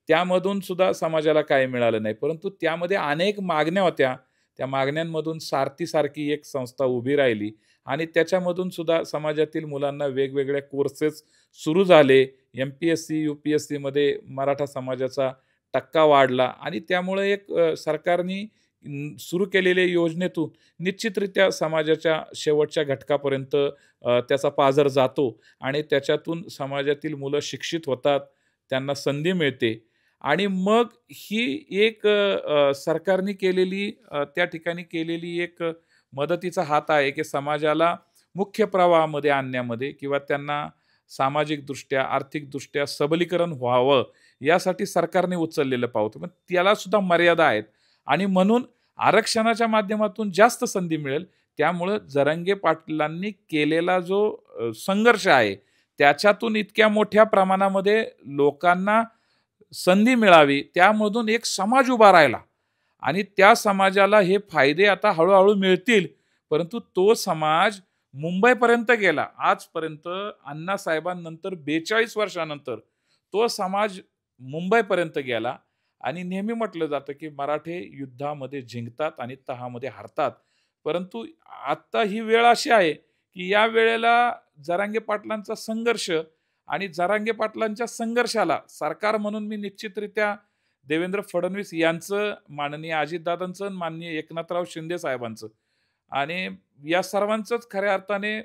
त्यामधून सुद्धा समाजाला काही मिळालं नाही. परंतु त्यामध्ये अनेक मागण्या होत्या. त्या मागण्यांमधून सारथी एक संस्था उभी राहिली आणि त्याच्यामधून सुद्धा समाजातील मुलांना वेगवेगळे कोर्सेस सुरू झाले. एम-पी-एस-सी, यू-पी-एस-सीमध्ये मराठा समाजाचा टक्का वाढला आणि त्यामुळे एक सरकारनी सुरू केलेल्या योजनेतून निश्चितरित्या समाजाच्या शेवटच्या घटकापर्यंत त्याचा पाझर जातो आणि त्याच्यातून समाजातील मुलं शिक्षित होतात, त्यांना संधी मिळते आणि मग ही एक सरकारने केलेली त्या ठिकाणी केलेली एक मदतीचा हात आहे, की समाजाला मुख्य प्रवाहामध्ये आणण्यामध्ये किंवा त्यांना सामाजिकदृष्ट्या, आर्थिकदृष्ट्या सबलीकरण व्हावं यासाठी सरकारने उचललेलं पाऊल होतं. पण त्याला सुद्धा मर्यादा आहेत आणि म्हणून आरक्षणाच्या माध्यमातून जास्त संधी मिळेल. त्यामुळं जरांगे पाटलांनी केलेला जो संघर्ष आहे, त्याच्यातून इतक्या मोठ्या प्रमाणामध्ये लोकांना संधी मिळावी, त्यामधून एक समाज उभा राहिला आणि त्या समाजाला हे फायदे आता हळू मिळतील. परंतु तो समाज मुंबईपर्यंत गेला. आजपर्यंत अण्णासाहेबांनंतर 42 वर्षानंतर तो समाज मुंबईपर्यंत गेला आणि नेहमी म्हटलं जातं, की मराठे युद्धामध्ये जिंकतात आणि तहामध्ये हारतात. परंतु आत्ता ही वेळ अशी आहे, की या वेळेला जरांगे पाटलांचा संघर्ष आणि जरांगे पाटलांच्या संघर्षाला सरकार म्हणून मी निश्चितरित्या देवेंद्र फडणवीस यांचं, माननीय अजितदादांचं, माननीय एकनाथराव शिंदे साहेबांचं आणि या सर्वांचंच खऱ्या अर्थाने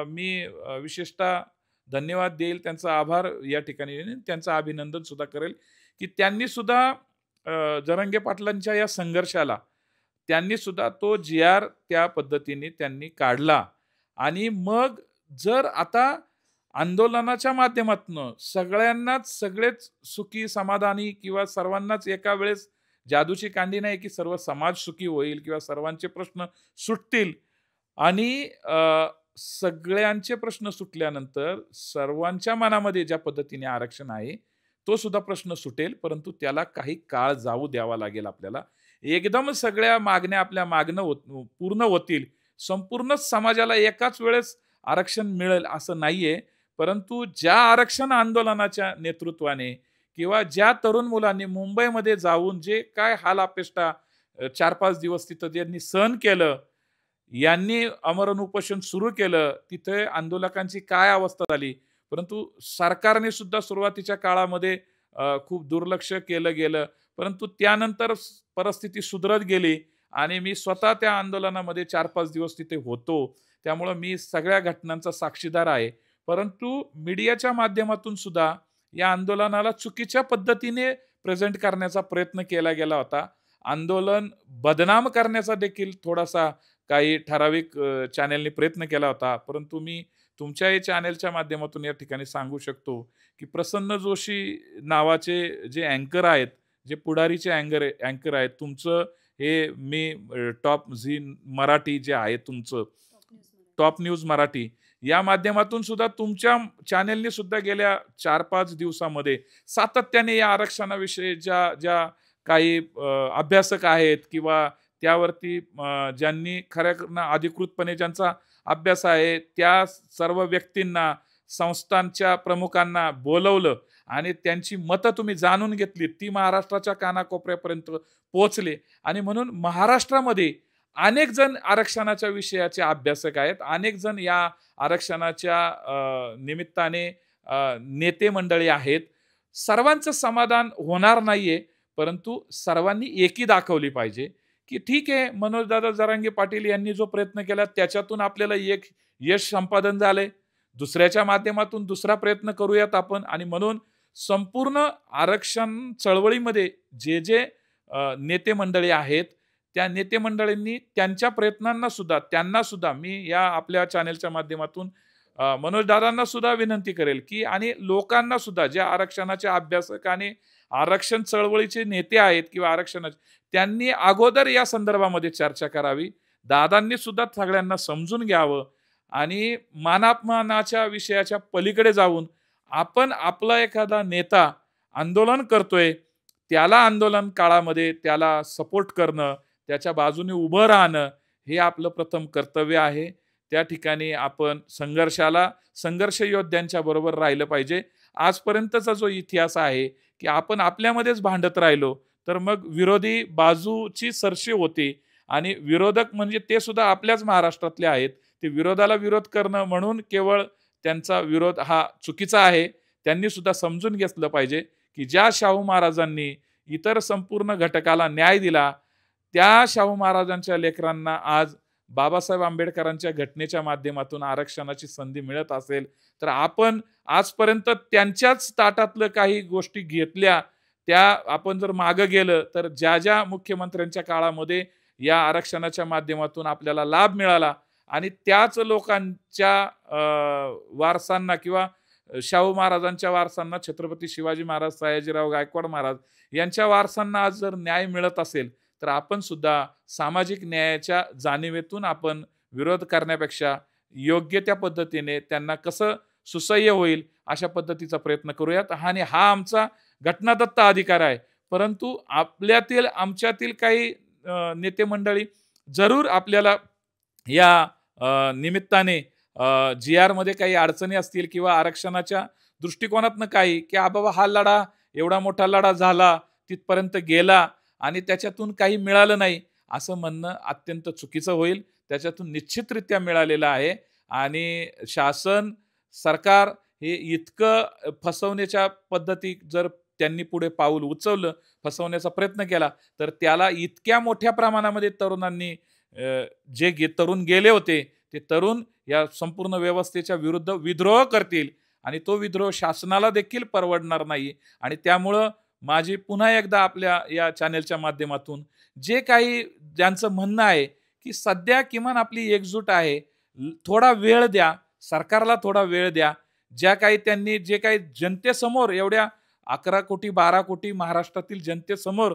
मी विशेषतः धन्यवाद देईल. त्यांचा आभार या ठिकाणी त्यांचं अभिनंदन सुद्धा करेल, की त्यांनी सुद्धा जरांगे पाटलांच्या या संघर्षाला त्यांनी सुद्धा तो जी-आर त्या पद्धतीने त्यांनी काढला आणि मग जर आता आंदोलनाच्या माध्यमातनं सगळेच सुखी, समाधानी किंवा सर्वांनाच एका वेळेस जादूची कांडी नाही, की सर्व समाज सुखी होईल किंवा सर्वांचे प्रश्न सुटतील आणि सगळ्यांचे प्रश्न सुटल्यानंतर सर्वांच्या मनामध्ये ज्या पद्धतीने आरक्षण आहे, तो सुद्धा प्रश्न सुटेल. परंतु त्याला काही काळ जाऊ द्यावा लागेल आपल्याला. एकदम सगळ्या मागण्या आपल्या पूर्ण होतील, संपूर्ण समाजाला एकाच वेळेस आरक्षण मिळेल असं नाहीये. परंतु ज्या आरक्षण आंदोलनाच्या नेतृत्वाने किंवा ज्या तरुण मुलांनी मुंबईमध्ये जाऊन जे काय हाल अपेष्टा 4-5 दिवस तिथं ज्यांनी सहन केलं, यांनी आमरण उपोषण सुरू केलं, तिथे आंदोलकांची काय अवस्था झाली. परंतु सरकारने सुद्धा सुरुवातीच्या काळामध्ये खूप दुर्लक्ष केलं गेलं. परंतु त्यानंतर परिस्थिती सुधरत गेली आणि मी स्वतः त्या आंदोलनामध्ये 4-5 दिवस तिथे होतो. त्यामुळं मी सगळ्या घटनांचा साक्षीदार आहे. परंतु मीडियाच्या माध्यमातून सुद्धा या आंदोलनाला चुकीच्या पद्धतीने प्रेझेंट करण्याचा प्रयत्न केला गेला होता. आंदोलन बदनाम करण्याचा देखील थोडासा काही ठराविक चॅनेलनी प्रयत्न केला होता. परंतु मी तुमच्याही चॅनेलच्या माध्यमातून या ठिकाणी सांगू शकतो, की प्रसन्न जोशी नावाचे जे अँकर आहेत, जे पुढारीचे अँकर आहेत, तुमचं हे मी टॉप झी मराठी जे आहे तुमचं, टॉप न्यूज मराठी या माध्यमातून सुद्धा तुमच्या चॅनेलने सुद्धा गेल्या 4-5 दिवसामध्ये सातत्याने या आरक्षणाविषयी ज्या ज्या काही अभ्यासक आहेत किंवा त्यावरती ज्यांनी खऱ्या अधिकृतपणे ज्यांचा अभ्यास आहे, त्या सर्व व्यक्तींना, संस्थांच्या प्रमुखांना बोलवलं आणि त्यांची मतं तुम्ही जाणून घेतली. ती महाराष्ट्राच्या कानाकोपऱ्यापर्यंत पोहोचले आणि म्हणून महाराष्ट्रामध्ये अनेक जण आरक्षणाच्या विषयाचे अभ्यासक आहेत. अनेक जण या आरक्षणाच्या निमित्ताने नेते मंडळी आहेत. सर्वांचं समाधान होणार नाहीये, परंतु सर्वांनी एकी दाखवली पाहिजे, की ठीक आहे, मनोजदादा जरांगे पाटील यांनी जो प्रयत्न केला त्याच्यातून आपल्याला एक यश संपादन झालंय. दुसऱ्याच्या माध्यमातून दुसरा प्रयत्न करूयात आपण. आणि म्हणून संपूर्ण आरक्षण चळवळीमध्ये जे जे नेते मंडळी आहेत, त्या नेते मंडळींनी त्यांच्या प्रयत्नांना सुद्धा, त्यांना सुद्धा मी या आपल्या चॅनेलच्या माध्यमातून मनोजदादांना सुद्धा विनंती करेल, की आणि लोकांना सुद्धा, ज्या आरक्षणाच्या अभ्यासक आणि आरक्षण चळवळीचे नेते आहेत किंवा आरक्षणाचे, त्यांनी अगोदर या संदर्भामध्ये चर्चा करावी. दादांनी सुद्धा सगळ्यांना समजून घ्यावं आणि मानापमानाच्या विषयाच्या पलीकडे जाऊन आपण आपला एखादा नेता आंदोलन करतोय, त्याला आंदोलन काळामध्ये त्याला सपोर्ट करणं, त्याच्या बाजूने उभं राहणं हे आपलं प्रथम कर्तव्य आहे. त्या ठिकाणी आपण संघर्ष योद्ध्यांच्या बरोबर राहिलं पाहिजे. आजपर्यंतचा जो इतिहास आहे, की आपण आपल्यामध्येच भांडत राहिलो तर मग विरोधी बाजूची सरशी होती आणि विरोधक म्हणजे ते सुद्धा आपल्याच महाराष्ट्रातले आहेत. ते विरोधाला विरोध करणं म्हणून केवळ त्यांचा विरोध हा चुकीचा आहे. त्यांनी सुद्धा समजून घेतलं पाहिजे, की ज्या शाहू महाराजांनी इतर संपूर्ण घटकाला न्याय दिला, त्या शाहू महाराजांच्या लेकरांना आज बाबासाहेब आंबेडकरांच्या घटनेच्या माध्यमातून आरक्षणाची संधी मिळत असेल, तर आपण आजपर्यंत त्यांच्याच ताटातलं काही गोष्टी घेतल्या, त्या आपण जर मागं गेलं तर ज्या ज्या मुख्यमंत्र्यांच्या काळामध्ये या आरक्षणाच्या माध्यमातून आपल्याला लाभ मिळाला आणि त्याच लोकांच्या वारसांना किंवा शाहू महाराजांच्या वारसांना, छत्रपती शिवाजी महाराज, सयाजीराव गायकवाड महाराज यांच्या वारसांना आज जर न्याय मिळत असेल, तर आपण सुद्धा सामाजिक न्यायाच्या जाणीवेतून आपण विरोध करण्यापेक्षा योग्य त्या पद्धतीने त्यांना कसं सुसह्य होईल अशा पद्धतीचा प्रयत्न करूयात. आणि हा आमचा घटनादत्त अधिकार आहे. परंतु आमच्यातील काही नेते मंडळी जरूर आपल्याला या निमित्ताने GR मध्ये काही अडचणी असतील किंवा आरक्षणाच्या दृष्टिकोनातनं काही, की बाबा हा लढा, एवढा मोठा लढा झाला, तिथपर्यंत गेला आणि त्याच्यातून काही मिळालं नाही, असं म्हणणं अत्यंत चुकीचं होईल. त्याच्यातून निश्चितरित्या मिळालेलं आहे आणि सरकार हे इतकं फसवण्याच्या पद्धती जर त्यांनी पुढे पाऊल उचललं, फसवण्याचा प्रयत्न केला, तर त्याला इतक्या मोठ्या प्रमाणामध्ये तरुणांनी जे तरुण गेले होते, ते तरुण या संपूर्ण व्यवस्थेच्या विरुद्ध विद्रोह करतील आणि तो विद्रोह शासनाला देखील परवडणार नाही. आणि त्यामुळं माझी पुन्हा एकदा आपल्या या चॅनेलच्या माध्यमातून जे काही ज्यांचं म्हणणं आहे, की सध्या किमान आपली एकजूट आहे, थोडा वेळ द्या, सरकारला थोडा वेळ द्या. त्यांनी जे काही जनतेसमोर एवढ्या 11 कोटी 12 कोटी महाराष्ट्रातील जनतेसमोर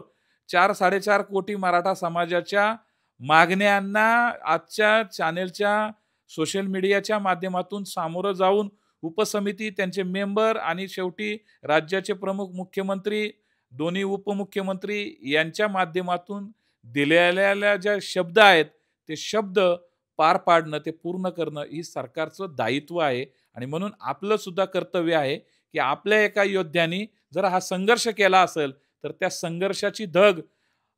4-4.5 कोटी मराठा समाजाच्या मागण्यांना आजच्या चॅनेलच्या सोशल मीडियाच्या माध्यमातून सामोरं जाऊन उपसमिती, त्यांचे मेंबर आणि शेवटी राज्याचे प्रमुख मुख्यमंत्री, दोन्ही उपमुख्यमंत्री यांच्या माध्यमातून दिलेल्या ज्या शब्द आहेत ते शब्द पार पाडणं, ते पूर्ण करणं ही सरकारचं दायित्व आहे. आणि म्हणून आपलं सुद्धा कर्तव्य आहे, की आपल्या एका योद्ध्यानी जर हा संघर्ष केला असेल, तर त्या संघर्षाची धग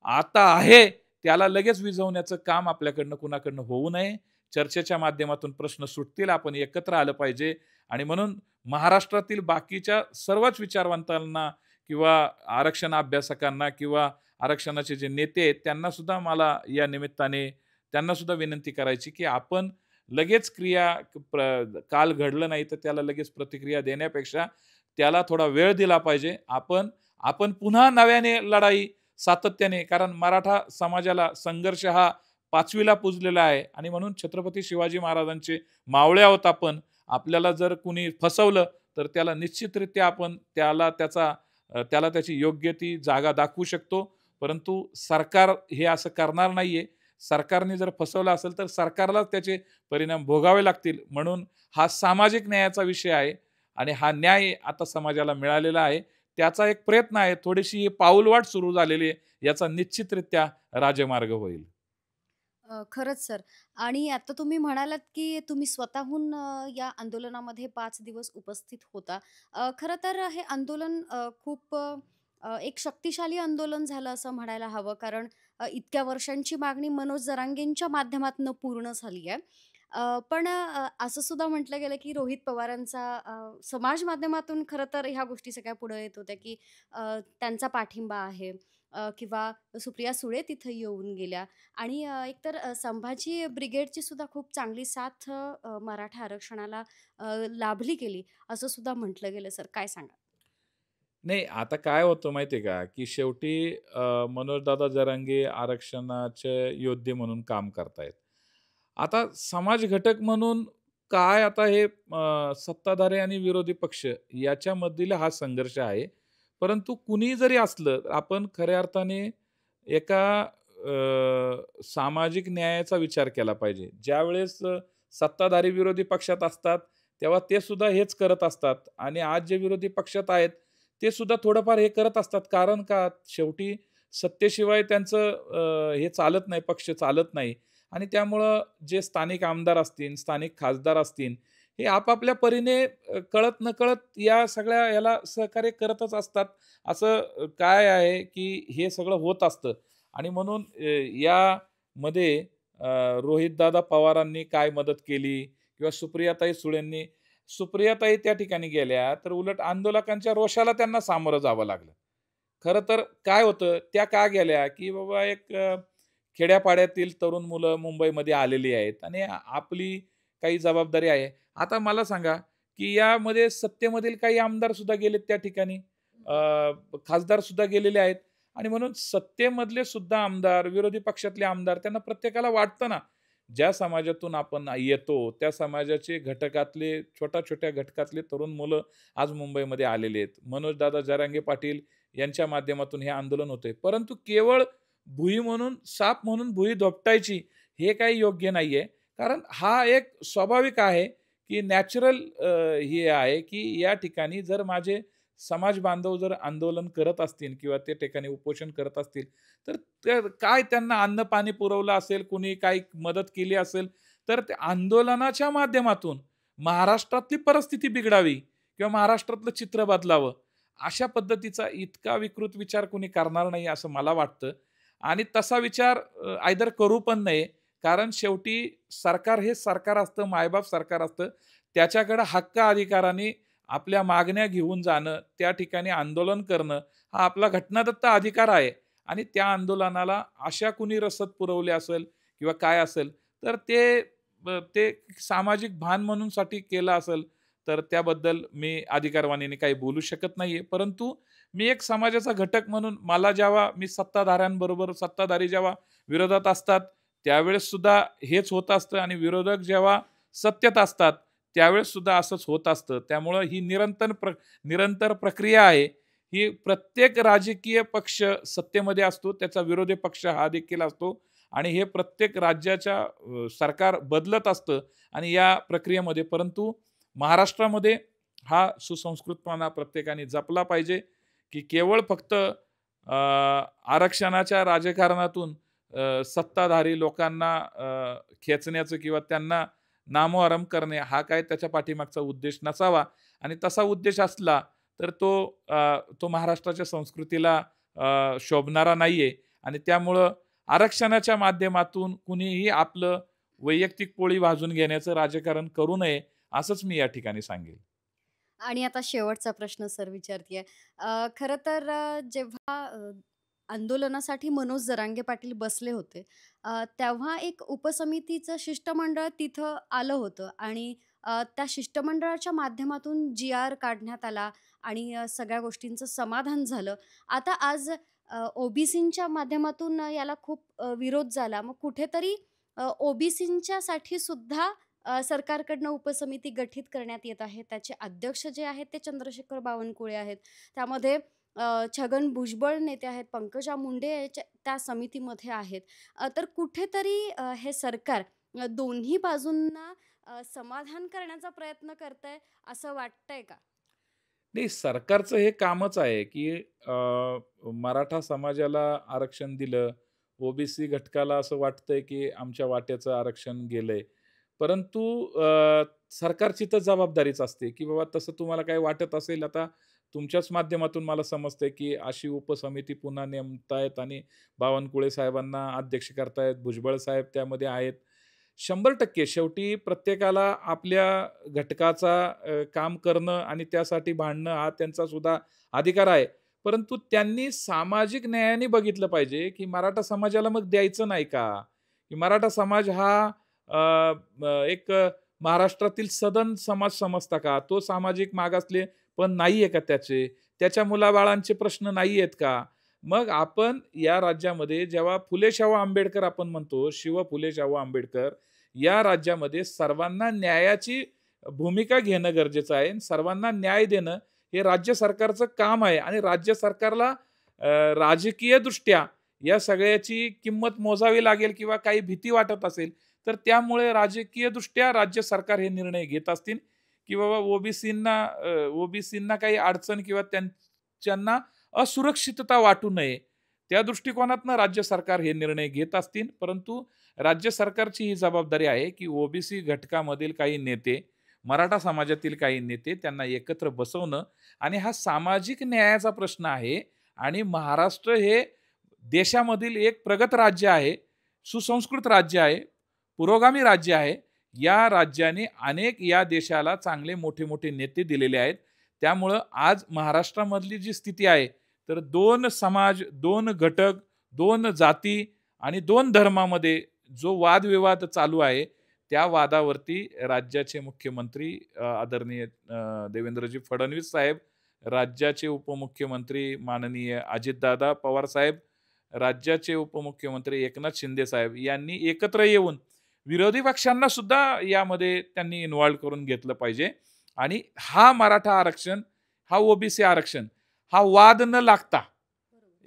आता आहे, त्याला लगेच विझवण्याचं काम आपल्याकडनं कुणाकडनं होऊ नये. चर्चेच्या माध्यमातून प्रश्न सुटतील, आपण एकत्र आलं पाहिजे. आणि म्हणून महाराष्ट्रातील बाकीच्या सर्वच विचारवंतांना किंवा आरक्षण अभ्यासकांना किंवा आरक्षणाचे जे नेते आहेत, त्यांना सुद्धा मला या निमित्ताने त्यांना सुद्धा विनंती करायची, की आपण लगेच काल घडलं नाही तर त्याला लगेच प्रतिक्रिया देण्यापेक्षा त्याला थोडा वेळ दिला पाहिजे. आपण आपण पुन्हा नव्याने लढाई सातत्याने, कारण मराठा समाजाला संघर्ष हा 5वीला पुजलेला आहे आणि म्हणून छत्रपती शिवाजी महाराजांचे मावळे आहोत आपण. आपल्याला जर कुणी फसवलं तर त्याला निश्चितरित्या आपण त्याला त्याची योग्य ती जागा दाखवू शकतो. परंतु सरकार हे असं करणार नाहीये. सरकारने जर फसवलं असेल तर सरकारलाच त्याचे परिणाम भोगावे लागतील. म्हणून हा सामाजिक न्यायाचा विषय आहे आणि हा न्याय आता समाजाला मिळालेला आहे. त्याचा एक प्रयत्न आहे. थोडीशी पाऊलवाट सुरू झालेली आहे. याचा निश्चितरित्या राजमार्ग होईल. खरंच सर. आणि आता तुम्ही म्हणालात, की तुम्ही स्वतःहून या आंदोलनामध्ये 5 दिवस उपस्थित होता. खरं तर हे आंदोलन खूप एक शक्तिशाली आंदोलन झालं असं म्हणायला हवं. कारण इतक्या वर्षांची मागणी मनोज जरांगेंच्या माध्यमातनं पूर्ण झाली आहे. पण असं सुद्धा म्हटलं गेलं, की रोहित पवारांचा समाज माध्यमातून खरं तर ह्या गोष्टी सगळ्या पुढे येत होत्या, की त्यांचा पाठिंबा आहे किंवा सुप्रिया सुळे तिथं येऊन गेल्या. आणि एकतर संभाजी ब्रिगेडची सुद्धा खूप चांगली साथ मराठा आरक्षणाला लाभली गेली, असं सुद्धा म्हटलं गेलं सर. काय सांगाल? नाही, आता काय होतं माहिती आहे का, की शेवटी मनोजदादा जरांगे आरक्षणाचे योद्धे म्हणून काम करतायत. आता समाज घटक म्हणून काय आता हे सत्ताधारी आणि विरोधी पक्ष याच्यामधील हा संघर्ष आहे. परंतु कुणी जरी असलं, आपण खऱ्या अर्थाने एका सामाजिक न्यायाचा विचार केला पाहिजे. ज्यावेळेस सत्ताधारी विरोधी पक्षात असतात, तेव्हा ते सुद्धा हेच करत असतात आणि आज जे विरोधी पक्षात आहेत, ते सुद्धा थोडंफार हे करत असतात. कारण का? शेवटी सत्तेशिवाय त्यांचं हे चालत नाही, पक्ष चालत नाही. आणि त्यामुळं जे स्थानिक आमदार असतील, स्थानिक खासदार असतील, हे आपापल्या परीने कळत-नकळत या सगळ्या ह्याला सहकार्य करतच असतात. असं काय आहे, की हे सगळं होत असतं. आणि म्हणून यामध्ये रोहितदादा पवारांनी काय मदत केली किंवा सुप्रियाताई सुळेंनी सुप्रियाताई त्या ठिकाणी गेल्या, तर उलट आंदोलकांच्या रोषाला त्यांना सामोरं जावं लागलं. खरं तर काय होतं, त्या का गेल्या, की बाबा एक खेड्यापाड्यातील तरुण मुलं मुंबईमध्ये आलेली आहेत आणि आपली काही जबाबदारी आहे. आता मला सांगा, की यामध्ये सत्तेमधील काही आमदार सुद्धा गेलेत त्या ठिकाणी. खासदार सुद्धा गेलेले आहेत आणि म्हणून सत्तेमधले सुद्धा आमदार, विरोधी पक्षातले आमदार त्यांना प्रत्येकाला वाटतं ना, ज्या समाजातून आपण येतो, त्या समाजाचे घटकातले छोट्या-छोट्या घटकातले तरुण मुलं आज मुंबईमध्ये आलेले आहेत. मनोजदादा जरांगे पाटील यांच्या माध्यमातून हे आंदोलन होतंय. परंतु केवळ भुई म्हणून साप म्हणून भुई धोपटायची हे काही योग्य नाहीये. कारण हा एक स्वाभाविक आहे, की नॅचरल हे आहे, की या ठिकाणी जर माझे समाज बांधव जर आंदोलन करत असतील किंवा त्या ठिकाणी उपोषण करत असतील, तर काय त्यांना अन्न-पाणी पुरवलं असेल, कुणी काही मदत केली असेल, तर त्या आंदोलनाच्या माध्यमातून महाराष्ट्रातली परिस्थिती बिघडावी किंवा महाराष्ट्रातलं चित्र बदलावं, अशा पद्धतीचा इतका विकृत विचार कोणी करणार नाही असं मला वाटतं. आणि तसा विचार आयदर करू पण नये. कारण शेवटी सरकार हे सरकार असतं, मायबाप सरकार असतं. त्याच्याकडे हक्क अधिकाराने आपल्या मागण्या घेऊन जाणं, त्या ठिकाणी आंदोलन करणं, हा आपला घटनादत्त अधिकार आहे. आणि त्या आंदोलनाला अशा कुणी रसद पुरवली असेल किंवा काय असेल, तर ते सामाजिक भान म्हणून साठी केलं असेल, तर त्याबद्दल मी अधिकारवाणीने काही बोलू शकत नाहीये. परंतु मी एक समाजाचा घटक म्हणून मला जेव्हा मी सत्ताधाऱ्यांबरोबर सत्ताधारी जेव्हा विरोधात असतात, त्यावेळेस सुद्धा हेच होत असतं आणि विरोधक जेव्हा सत्तेत असतात, त्यावेळेस सुद्धा असंच होत असतं. त्यामुळं ही निरंतर प्रक्रिया आहे. ही प्रत्येक राजकीय पक्ष सत्तेमध्ये असतो, त्याचा विरोधी पक्ष हा देखील असतो आणि हे प्रत्येक राज्याच्या सरकार बदलत असतं आणि या प्रक्रियेमध्ये परंतु महाराष्ट्रामध्ये हा सुसंस्कृतपणा प्रत्येकाने जपला पाहिजे, की केवळ फक्त आरक्षणाच्या राजकारणातून सत्ताधारी लोकांना खेचण्याचं किंवा त्यांना नामोहरम करणे हा काय त्याच्या पाठीमागचा उद्देश नसावा आणि तसा उद्देश असला तर तो महाराष्ट्राच्या संस्कृतीला शोभणारा नाहीये आणि त्यामुळं आरक्षणाच्या माध्यमातून कुणीही आपलं वैयक्तिक पोळी भाजून घेण्याचं राजकारण करू नये, असंच मी या ठिकाणी सांगेल. आणि आता शेवटचा प्रश्न सर विचारतीये. खरं तर जेव्हा आंदोलनासाठी मनोज जरांगे पाटील बसले होते, तेव्हा एक उपसमितीचं शिष्टमंडळ तिथं आलं होतं आणि त्या शिष्टमंडळाच्या माध्यमातून जी-आर काढण्यात आला आणि सगळ्या गोष्टींचं समाधान झालं. आता आज ओबीसींच्या माध्यमातून याला खूप विरोध झाला. मग कुठेतरी ओबीसींच्यासाठी सुद्धा सरकारकडनं उपसमिती गठीत करण्यात येत आहे. त्याचे अध्यक्ष जे आहेत ते चंद्रशेखर बावनकुळे आहेत. त्यामध्ये छगन भुजबळ नेते आहेत, पंकजा मुंडे त्या समितीमध्ये आहेत. तर कुठेतरी हे सरकार दोन्ही बाजूंना समाधान करण्याचा प्रयत्न करतंय असं वाटतंय का? नाही, सरकारचं हे कामच आहे, की मराठा समाजाला आरक्षण दिलं, ओबीसी घटकाला असं वाटतंय, की आमच्या वाट्याचं आरक्षण गेलंय. परंतु सरकारची तर जबाबदारीच असते, की बाबा तसं तुम्हाला काही वाटत असेल, आता तुमच्याच माध्यमातून मला समजतंय, की अशी उपसमिती पुन्हा नेमतायत आणि बावनकुळे साहेबांना अध्यक्ष करतायत, भुजबळ साहेब त्यामध्ये आहेत. 100% शेवटी प्रत्येकाला आपल्या घटकाचा काम करणं आणि त्यासाठी भांडणं हा त्यांचा सुद्धा अधिकार आहे. परंतु त्यांनी सामाजिक न्यायाने बघितलं पाहिजे, की मराठा समाजाला मग द्यायचं नाही का? की मराठा समाज हा अ, एक महाराष्ट्रातील सदन समाज समजता का? तो सामाजिक मागासले पण नाहीये का त्याचे? त्याच्या मुलाबाळांचे प्रश्न नाहीयेत का? मग आपण या राज्यामध्ये जेव्हा फुले शाहू आंबेडकर आपण म्हणतो, शिव फुले शाहू आंबेडकर या राज्यामध्ये सर्वांना न्यायाची भूमिका घेणं गरजेचं आहे. सर्वांना न्याय देणं हे राज्य सरकारचं काम आहे आणि राज्य सरकारला राजकीयदृष्ट्या या सगळ्याची किंमत मोजावी लागेल किंवा काही भीती वाटत असेल, तर त्यामुळे राजकीयदृष्ट्या राज्य सरकार हे निर्णय घेत असतील, की बाबा ओबीसींना काही अडचण किंवा त्यांना असुरक्षितता वाटू नये. त्या दृष्टिकोनातनं राज्य सरकार हे निर्णय घेत असतील. परंतु राज्य सरकारची ही जबाबदारी आहे, की ओबीसी घटकामधील काही नेते, मराठा समाजातील काही नेते त्यांना एकत्र बसवणं आणि हा सामाजिक न्यायाचा प्रश्न आहे आणि महाराष्ट्र हे देशामधील एक प्रगत राज्य आहे, सुसंस्कृत राज्य आहे, पुरोगामी राज्य आहे. या राज्याने अनेक या देशाला चांगले मोठे-मोठे नेते दिलेले आहेत. त्यामुळं आज महाराष्ट्रामधली जी स्थिती आहे, तर 2 समाज, 2 घटक, 2 जाती आणि 2 धर्मामध्ये जो वादविवाद चालू आहे, त्या वादावरती राज्याचे मुख्यमंत्री आदरणीय देवेंद्रजी फडणवीस साहेब, राज्याचे उपमुख्यमंत्री माननीय अजितदादा पवार साहेब, राज्याचे उपमुख्यमंत्री एकनाथ शिंदे साहेब यांनी एकत्र येऊन विरोधी पक्षांना सुद्धा यामध्ये त्यांनी इन्व्हॉल्व करून घेतलं पाहिजे आणि हा मराठा आरक्षण, हा ओबीसी आरक्षण, हा वाद न लागता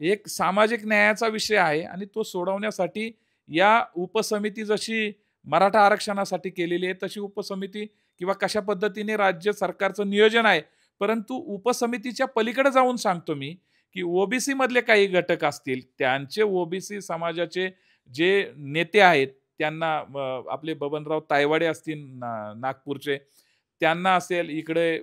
एक सामाजिक न्यायाचा विषय आहे आणि तो सोडवण्यासाठी या उपसमिती जशी मराठा आरक्षणासाठी केलेली आहे, तशी उपसमिती किंवा कशा पद्धतीने राज्य सरकारचं नियोजन आहे. परंतु उपसमितीच्या पलीकडे जाऊन सांगतो मी, की ओबीसी मधले काही घटक असतील, त्यांचे ओबीसी समाजाचे जे नेते आहेत, त्यांना आपले बबनराव तायवाडे असतील नागपूरचे, त्यांना असेल, इकडे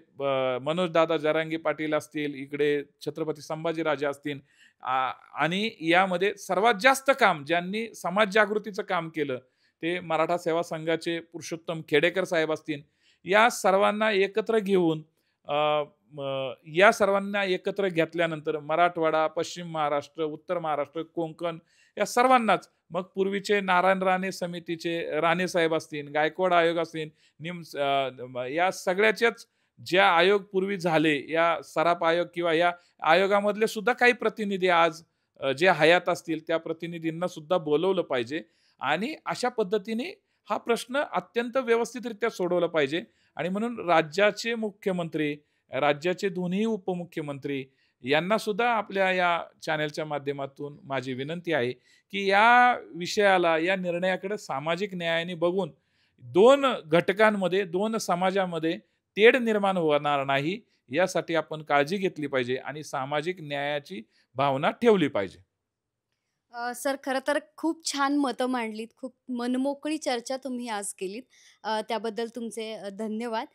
मनोजदादा जरांगे पाटील असतील, इकडे छत्रपती संभाजीराजे असतील आणि यामध्ये सर्वात जास्त काम ज्यांनी समाज जागृतीचं काम केलं, ते मराठा सेवा संघाचे पुरुषोत्तम खेडेकर साहेब असतील. या सर्वांना एकत्र घेऊन या सर्वांना एकत्र घेतल्यानंतर मराठवाडा, पश्चिम महाराष्ट्र, उत्तर महाराष्ट्र, कोकण या सर्वांनाच मग पूर्वीचे नारायण राणे समितीचे राणे साहेब असतील, गायकवाड आयोग असतील, या सगळ्याच्याच ज्या आयोग पूर्वी झाले, या सराफ आयोग किंवा या आयोगामधले सुद्धा काही प्रतिनिधी आज जे हयात असतील, त्या प्रतिनिधींना सुद्धा बोलवलं पाहिजे आणि अशा पद्धतीने हा प्रश्न अत्यंत व्यवस्थितरित्या सोडवला पाहिजे आणि म्हणून राज्याचे मुख्यमंत्री, राज्याचे दोन्ही उपमुख्यमंत्री यांना सुद्धा आपल्या या चॅनेलच्या माध्यमातून माझी विनंती आहे, की या विषयाला, या निर्णयाकडे सामाजिक न्यायाने बघून 2 घटकांमध्ये, 2 समाजामध्ये तेढ निर्माण होणार नाही, यासाठी आपण काळजी घेतली पाहिजे आणि सामाजिक न्यायाची भावना ठेवली पाहिजे. सर खरं तर खूप छान मतं मांडलीत. खूप मनमोकळी चर्चा तुम्ही आज केलीत. त्याबद्दल तुमचे धन्यवाद.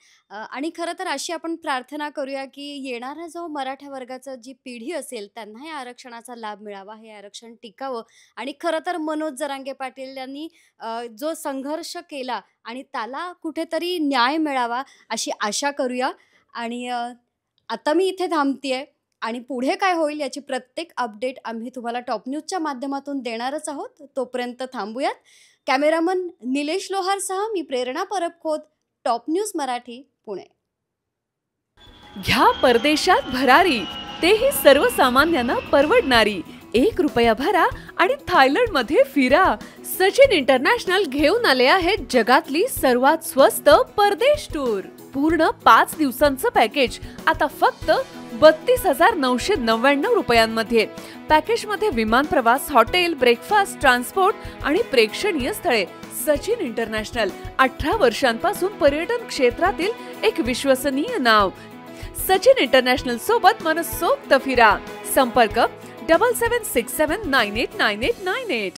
आणि खरं तर अशी आपण प्रार्थना करूया, की येणारा जो मराठा वर्गाचा जी पिढी असेल, त्यांना या आरक्षणाचा लाभ मिळावा, हे आरक्षण टिकावं आणि खरं तर मनोज जरांगे पाटील यांनी जो संघर्ष केला आणि त्याला कुठेतरी न्याय मिळावा, अशी आशा करूया. आणि आता मी इथे थांबतीये. आणि पुढे काय होईल याची प्रत्येक अपडेट आम्ही तुम्हाला टॉप न्यूजच्या माध्यमातून देणारच आहोत. तोपर्यंत थांबूयात. कॅमेरामन निलेश लोहारसह मी प्रेरणा परब खोत, टॉप न्यूज मराठी, पुणे. घ्या परदेशात भरारी, तेही सर्वसामान्यांना परवडणारी. 1 रुपया भरा आणि थायलंडमध्ये फिरा. सचिन इंटरनॅशनल घेऊन आले आहेत जगातली सर्वात स्वस्त परदेश टूर. पूर्ण 5 दिवसांचं पॅकेज आता फक्त 32,999 रुपयांमध्ये. पॅकेजमध्ये विमान प्रवास, हॉटेल, ब्रेकफास्ट, ट्रान्सपोर्ट आणि प्रेक्षणीय स्थळे. सचिन इंटरनॅशनल 18 वर्षांपासून पर्यटन क्षेत्रातील एक विश्वसनीय नाव. सचिन इंटरनॅशनल सोबत मनसोक्त फिरा. संपर्क 7767989898.